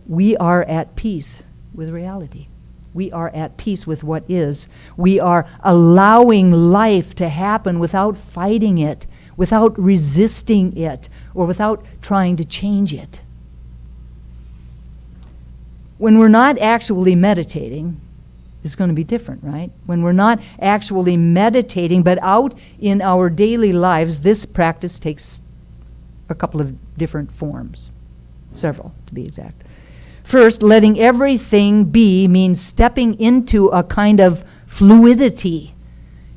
we are at peace with reality. We are at peace with what is. We are allowing life to happen without fighting it, without resisting it, or without trying to change it. When we're not actually meditating, it's going to be different, right? When we're not actually meditating, but out in our daily lives, this practice takes a couple of different forms. Several, to be exact. First, letting everything be means stepping into a kind of fluidity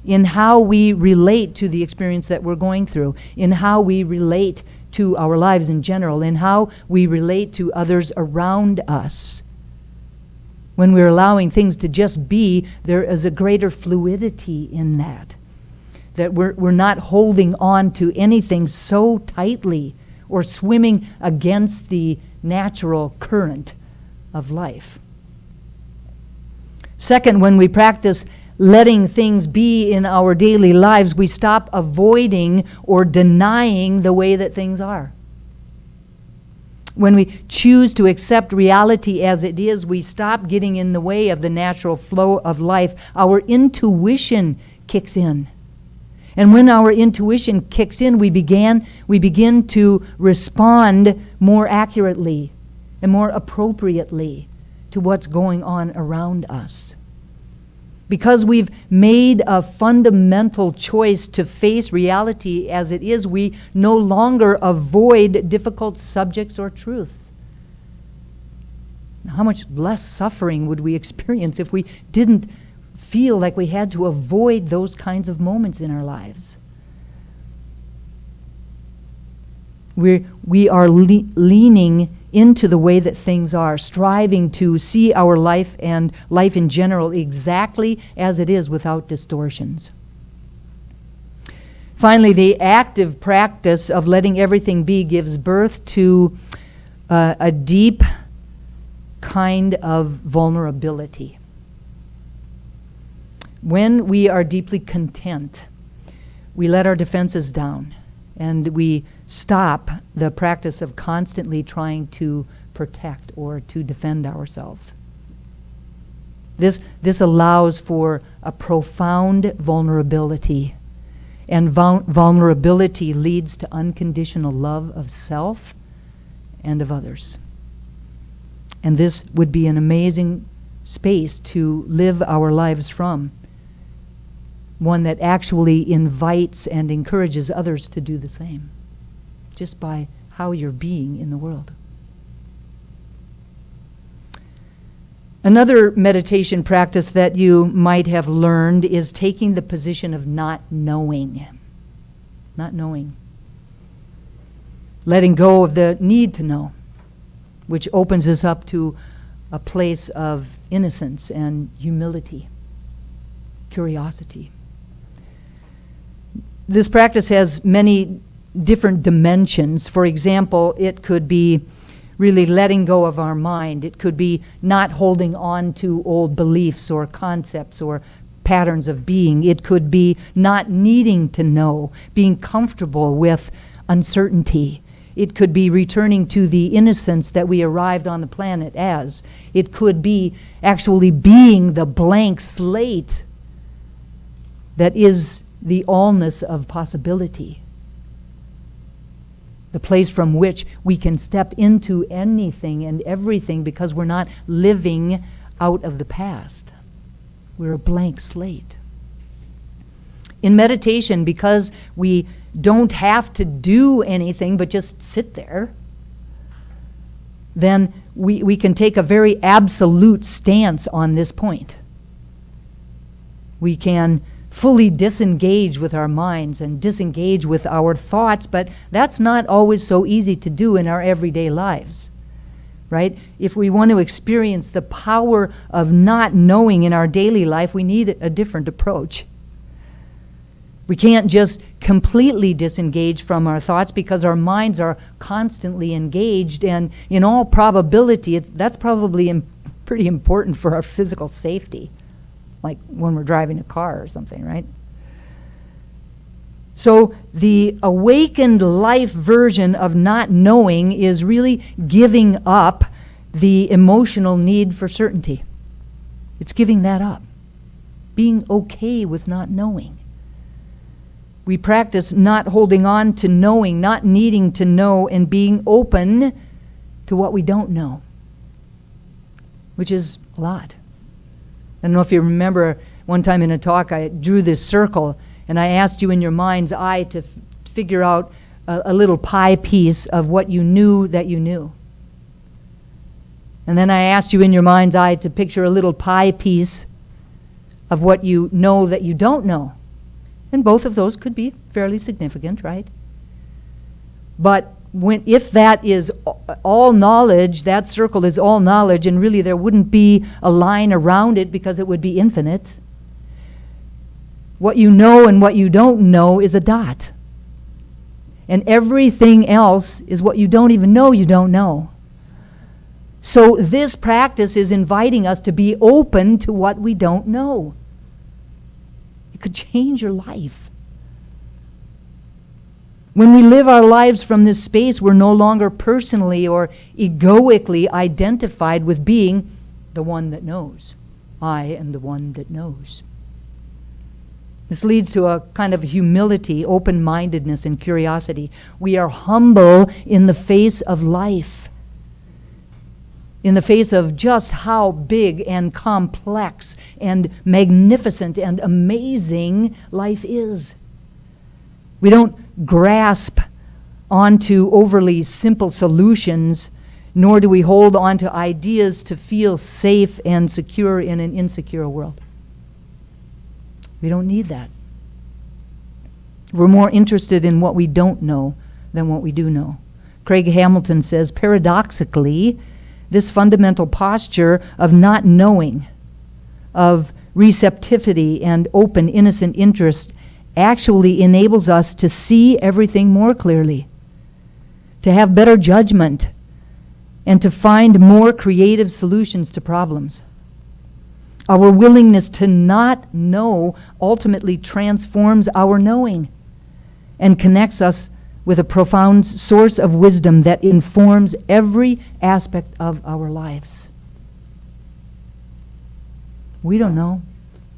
in how we relate to the experience that we're going through, in how we relate to our lives in general, in how we relate to others around us. When we're allowing things to just be, there is a greater fluidity in that. That we're not holding on to anything so tightly or swimming against the natural current of life. Second, when we practice letting things be in our daily lives, we stop avoiding or denying the way that things are. When we choose to accept reality as it is, we stop getting in the way of the natural flow of life. Our intuition kicks in. And when our intuition kicks in, we begin to respond more accurately and more appropriately to what's going on around us. Because we've made a fundamental choice to face reality as it is, we no longer avoid difficult subjects or truths. How much less suffering would we experience if we didn't feel like we had to avoid those kinds of moments in our lives? We are leaning into the way that things are, striving to see our life and life in general exactly as it is without distortions. Finally, the active practice of letting everything be gives birth to a deep kind of vulnerability. When we are deeply content, we let our defenses down and we stop the practice of constantly trying to protect or to defend ourselves. This allows for a profound vulnerability, and vulnerability leads to unconditional love of self and of others. And this would be an amazing space to live our lives from, one that actually invites and encourages others to do the same, just by how you're being in the world. Another meditation practice that you might have learned is taking the position of not knowing. Not knowing. Letting go of the need to know, which opens us up to a place of innocence and humility, curiosity. This practice has many different dimensions. For example, it could be really letting go of our mind. It could be not holding on to old beliefs or concepts or patterns of being. It could be not needing to know, being comfortable with uncertainty. It could be returning to the innocence that we arrived on the planet as. It could be actually being the blank slate that is the allness of possibility. The place from which we can step into anything and everything because we're not living out of the past. We're a blank slate. In meditation, because we don't have to do anything but just sit there, then we can take a very absolute stance on this point. We can fully disengage with our minds and disengage with our thoughts, but that's not always so easy to do in our everyday lives, right? If we want to experience the power of not knowing in our daily life, we need a different approach. We can't just completely disengage from our thoughts because our minds are constantly engaged, and in all probability, that's probably pretty important for our physical safety, like when we're driving a car or something, right? So the awakened life version of not knowing is really giving up the emotional need for certainty. It's giving that up, being okay with not knowing. We practice not holding on to knowing, not needing to know, and being open to what we don't know, which is a lot. I don't know if you remember one time in a talk I drew this circle and I asked you in your mind's eye to figure out a little pie piece of what you knew that you knew. And then I asked you in your mind's eye to picture a little pie piece of what you know that you don't know. And both of those could be fairly significant, right? But if that is all knowledge, that circle is all knowledge, and really there wouldn't be a line around it because it would be infinite. What you know and what you don't know is a dot. And everything else is what you don't even know you don't know. So this practice is inviting us to be open to what we don't know. It could change your life. When we live our lives from this space, we're no longer personally or egoically identified with being the one that knows. I am the one that knows. This leads to a kind of humility, open-mindedness, and curiosity. We are humble in the face of life, in the face of just how big and complex and magnificent and amazing life is. We don't grasp onto overly simple solutions, nor do we hold on to ideas to feel safe and secure in an insecure world. We don't need that. We're more interested in what we don't know than what we do know. Craig Hamilton says, paradoxically, this fundamental posture of not knowing, of receptivity and open, innocent interest actually enables us to see everything more clearly, to have better judgment, and to find more creative solutions to problems. Our willingness to not know ultimately transforms our knowing and connects us with a profound source of wisdom that informs every aspect of our lives. We don't know,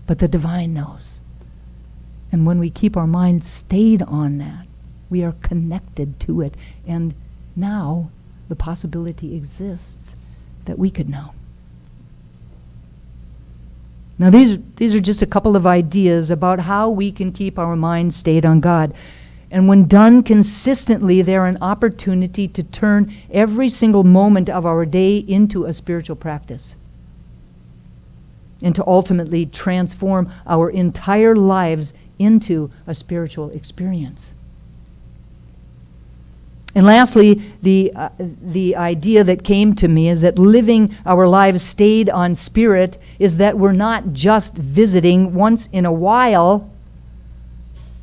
but the divine knows. And when we keep our minds stayed on that, we are connected to it. And now the possibility exists that we could know. Now these are just a couple of ideas about how we can keep our minds stayed on God. And when done consistently, they're an opportunity to turn every single moment of our day into a spiritual practice, and to ultimately transform our entire lives into a spiritual experience. And lastly, the idea that came to me is that living our lives stayed on spirit is that we're not just visiting once in a while,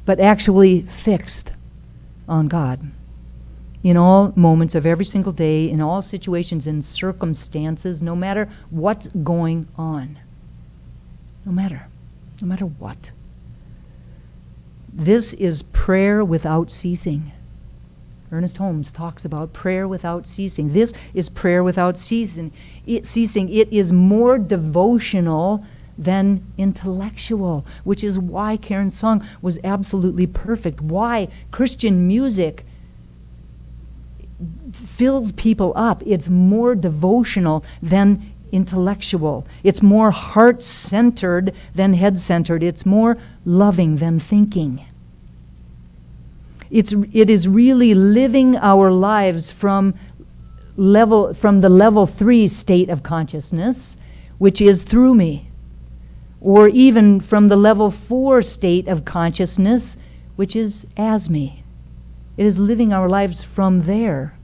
but actually fixed, on God. In all moments of every single day, in all situations and circumstances, no matter what's going on. No matter what. This is prayer without ceasing. Ernest Holmes talks about prayer without ceasing. This is prayer without ceasing. It is more devotional than intellectual, which is why Karen's song was absolutely perfect. Why Christian music fills people up. It's more devotional than intellectual. It's more heart-centered than head-centered. It's more loving than thinking. It is really living our lives from the level 3 state of consciousness, which is through me, or even from the level 4 state of consciousness, which is as me. It is living our lives from there.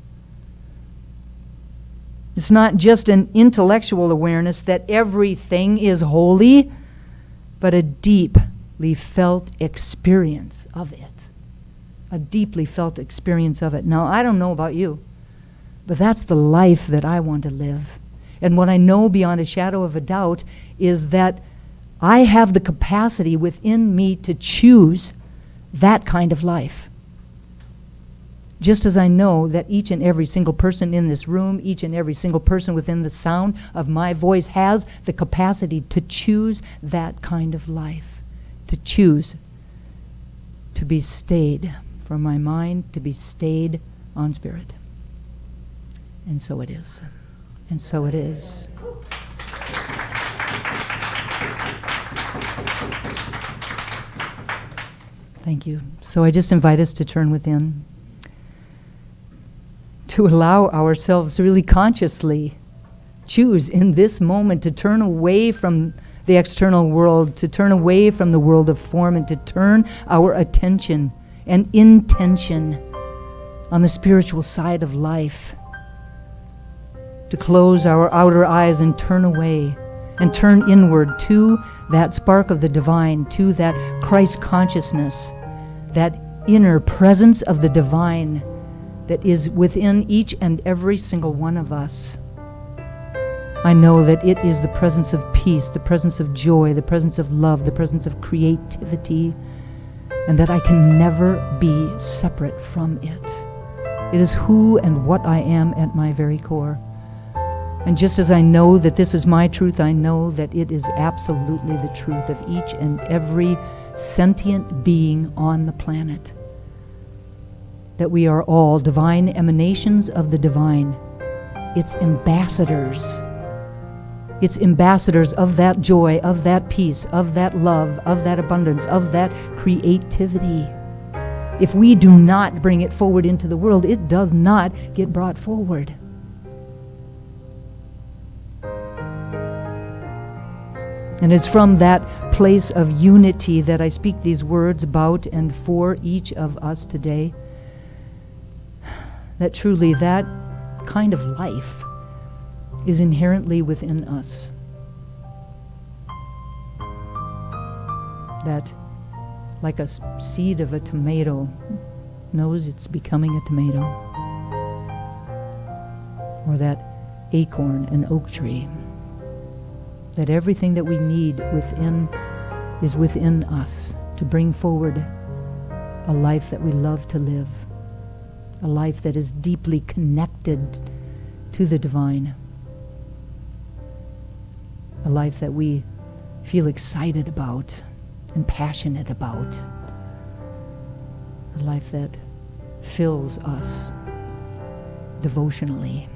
It's not just an intellectual awareness that everything is holy, but a deeply felt experience of it. A deeply felt experience of it. Now, I don't know about you, but that's the life that I want to live. And what I know beyond a shadow of a doubt is that I have the capacity within me to choose that kind of life. Just as I know that each and every single person in this room, each and every single person within the sound of my voice has the capacity to choose that kind of life. To choose to be stayed from my mind, to be stayed on spirit. And so it is. And so it is. Thank you. So I just invite us to turn within, to allow ourselves to really consciously choose in this moment to turn away from the external world, to turn away from the world of form, and to turn our attention and intention on the spiritual side of life. To close our outer eyes and turn away and turn inward to that spark of the divine, to that Christ consciousness, that inner presence of the divine that is within each and every single one of us. I know that it is the presence of peace, the presence of joy, the presence of love, the presence of creativity, and that I can never be separate from it. It is who and what I am at my very core. And just as I know that this is my truth, I know that it is absolutely the truth of each and every sentient being on the planet. That we are all divine emanations of the divine. It's ambassadors. It's ambassadors of that joy, of that peace, of that love, of that abundance, of that creativity. If we do not bring it forward into the world, it does not get brought forward. And it's from that place of unity that I speak these words about and for each of us today. That truly that kind of life is inherently within us. That, like a seed of a tomato, knows it's becoming a tomato. Or that acorn, an oak tree. That everything that we need within is within us to bring forward a life that we love to live. A life that is deeply connected to the divine. A life that we feel excited about and passionate about. A life that fills us devotionally.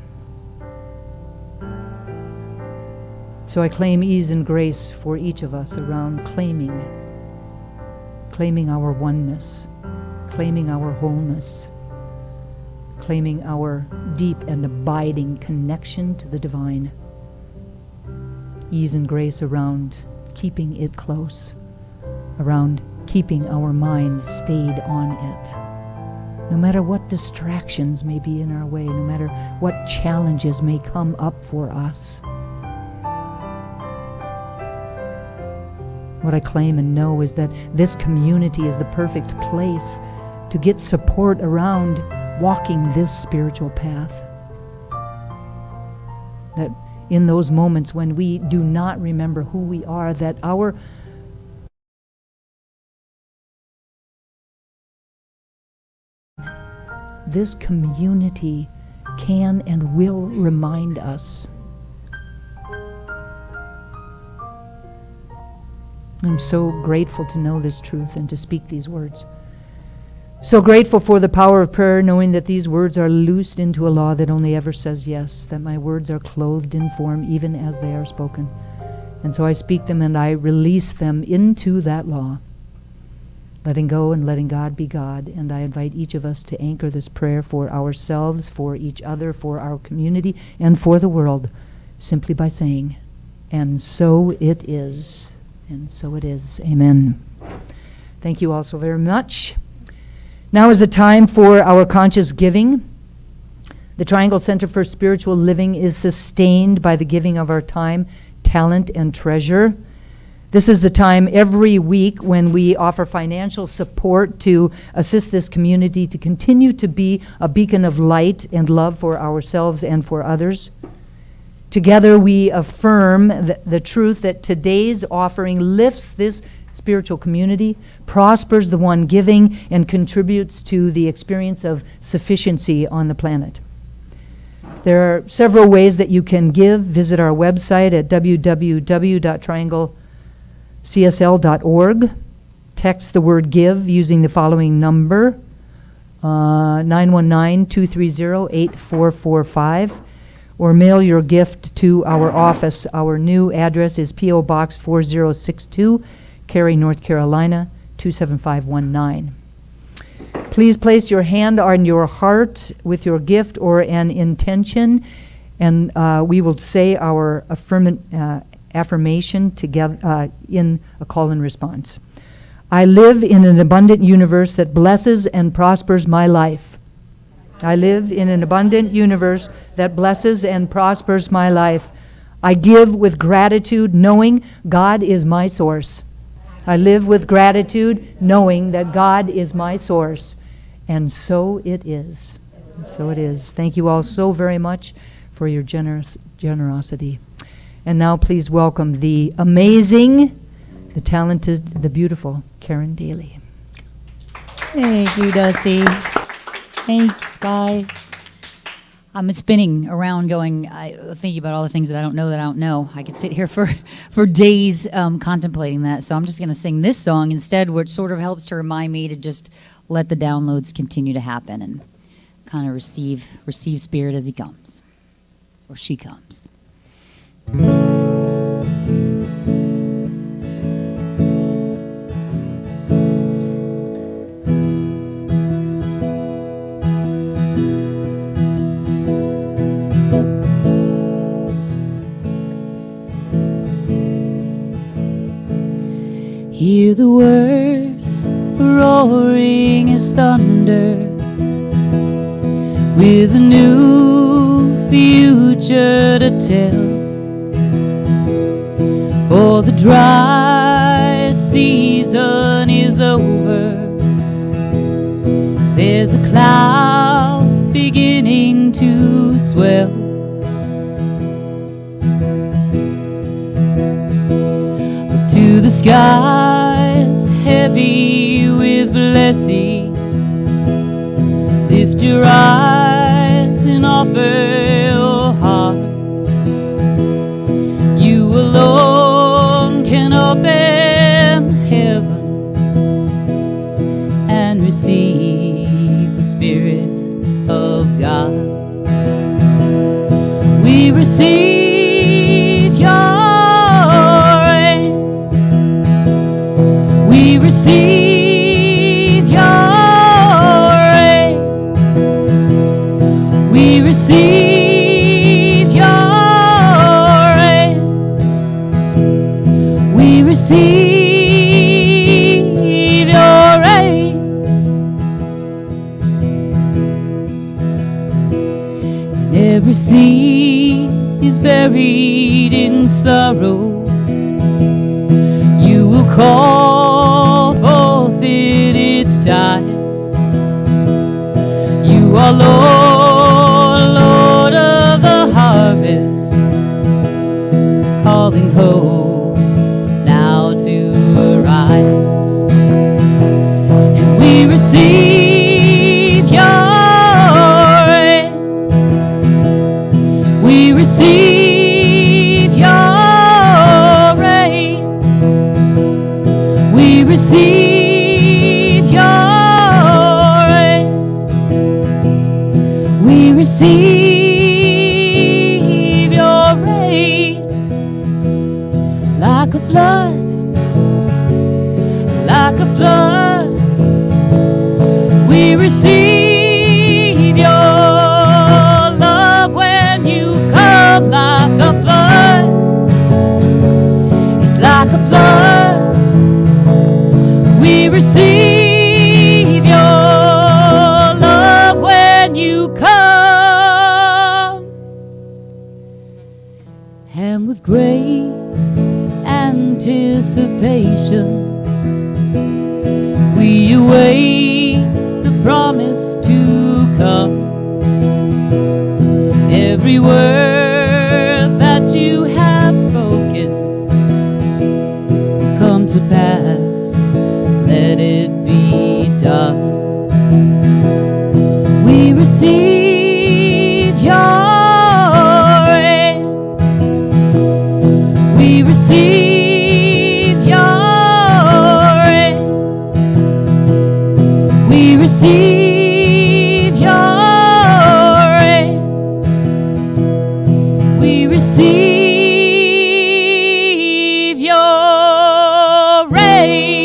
So I claim ease and grace for each of us around claiming our oneness, claiming our wholeness, claiming our deep and abiding connection to the divine. Ease and grace around keeping it close, around keeping our mind stayed on it. No matter what distractions may be in our way, no matter what challenges may come up for us. What I claim and know is that this community is the perfect place to get support around walking this spiritual path. That in those moments when we do not remember who we are, that this community can and will remind us. I'm so grateful to know this truth and to speak these words. So grateful for the power of prayer, knowing that these words are loosed into a law that only ever says yes, that my words are clothed in form even as they are spoken. And so I speak them and I release them into that law, letting go and letting God be God. And I invite each of us to anchor this prayer for ourselves, for each other, for our community, and for the world, simply by saying, and so it is. And so it is. Amen. Thank you all so very much. Now is the time for our conscious giving. The Triangle Center for Spiritual Living is sustained by the giving of our time, talent, and treasure. This is the time every week when we offer financial support to assist this community to continue to be a beacon of light and love for ourselves and for others. Together we affirm the truth that today's offering lifts this spiritual community, prospers the one giving, and contributes to the experience of sufficiency on the planet. There are several ways that you can give. Visit our website at www.trianglecsl.org. Text the word give using the following number, 919-230-8445. Or mail your gift to our office. Our new address is PO Box 4062, Cary, North Carolina, 27519. Please place your hand on your heart with your gift or an intention, and we will say our affirmation together in a call and response. I live in an abundant universe that blesses and prospers my life. I live in an abundant universe that blesses and prospers my life. I give with gratitude, knowing God is my source. I live with gratitude, knowing that God is my source. And so it is. And so it is. Thank you all so very much for your generosity. And now please welcome the amazing, the talented, the beautiful Karen Daly. Thank you, Dusty. Thanks, guys. I'm spinning around thinking about all the things that I don't know. I could sit here for days contemplating that. So I'm just going to sing this song instead, which sort of helps to remind me to just let the downloads continue to happen and kind of receive Spirit as he comes, or she comes. Hear the word roaring as thunder, with a new future to tell. For the dry season is over, there's a cloud beginning to swell. To the skies heavy with blessing, lift your eyes and offer your heart. You alone can open heavens and receive the Spirit of God. We receive your We receive your aid. We receive your aid. We receive your aid. And every seed is buried in sorrow. You will call forth in its time. hope now to arise. And we receive your aid. We receive your aid. We receive your aid. We receive your aid. Like a flood, like a flood, we receive your love when you come like a flood. It's like a flood, we receive your love when you come. And with great anticipation, we await the promise to come. Every word that you have spoken come to pass, let it be done. We receive your aid. We receive your aid. We receive your aid. We receive your aid.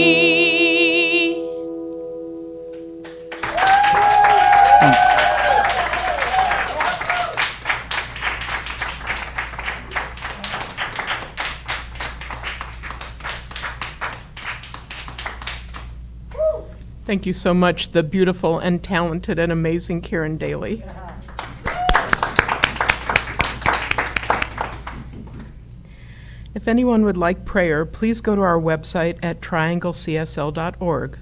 Thank you so much, the beautiful and talented and amazing Karen Daly. If anyone would like prayer, please go to our website at trianglecsl.org.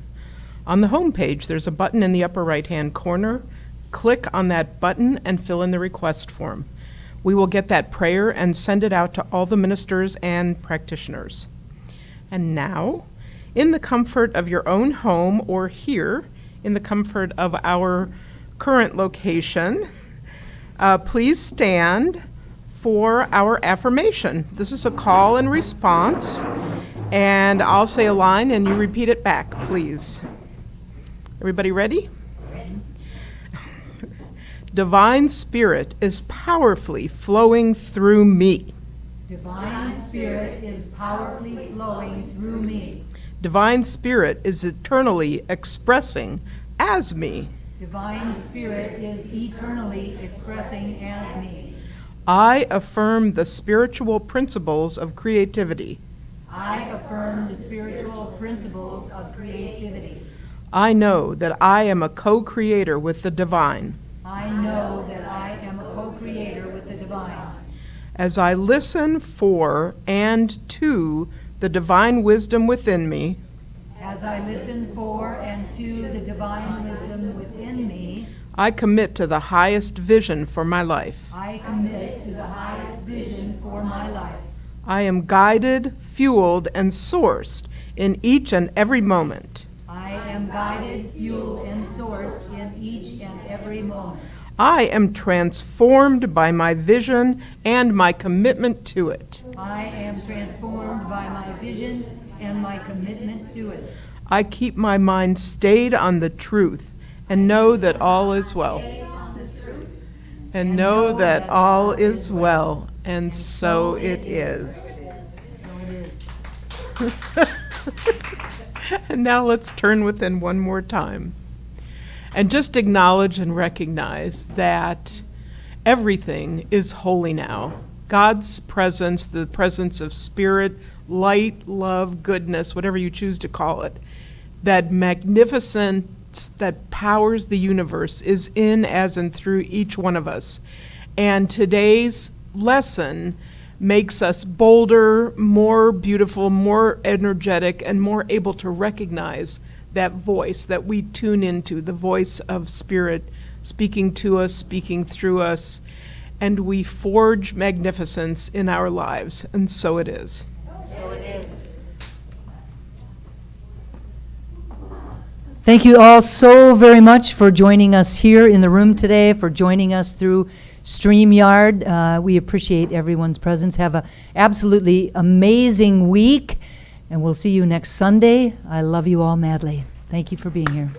On the home page, there's a button in the upper right-hand corner. Click on that button and fill in the request form. We will get that prayer and send it out to all the ministers and practitioners. And now, in the comfort of your own home or here, in the comfort of our current location, please stand for our affirmation. This is a call and response, and I'll say a line and you repeat it back, please. Everybody ready? Divine Spirit is powerfully flowing through me. Divine Spirit is powerfully flowing through me. Divine Spirit is eternally expressing as me. Divine Spirit is eternally expressing as me. I affirm the spiritual principles of creativity. I affirm the spiritual principles of creativity. I know that I am a co-creator with the divine. I know that I am a co-creator with the divine. As I listen for and to the divine wisdom within me, As I listen for and to the divine wisdom within me, I commit to the highest vision for my life. I commit to the highest vision for my life. I am guided, fueled, and sourced in each and every moment. I am guided, fueled, and sourced in each and every moment. I am transformed by my vision and my commitment to it. I am transformed by my vision and my commitment to it. I keep my mind stayed on the truth and know that all is well. And know that all is well, and so it is. And now let's turn within one more time. And just acknowledge and recognize that everything is holy now. God's presence, the presence of spirit, light, love, goodness, whatever you choose to call it, that magnificence that powers the universe is in, as, and through each one of us. And today's lesson makes us bolder, more beautiful, more energetic, and more able to recognize that voice that we tune into, the voice of Spirit speaking to us, speaking through us. and we forge magnificence in our lives, and so it is. Thank you all so very much for joining us here in the room today, for joining us through StreamYard. We appreciate everyone's presence. Have an absolutely amazing week, and we'll see you next Sunday. I love you all madly. Thank you for being here.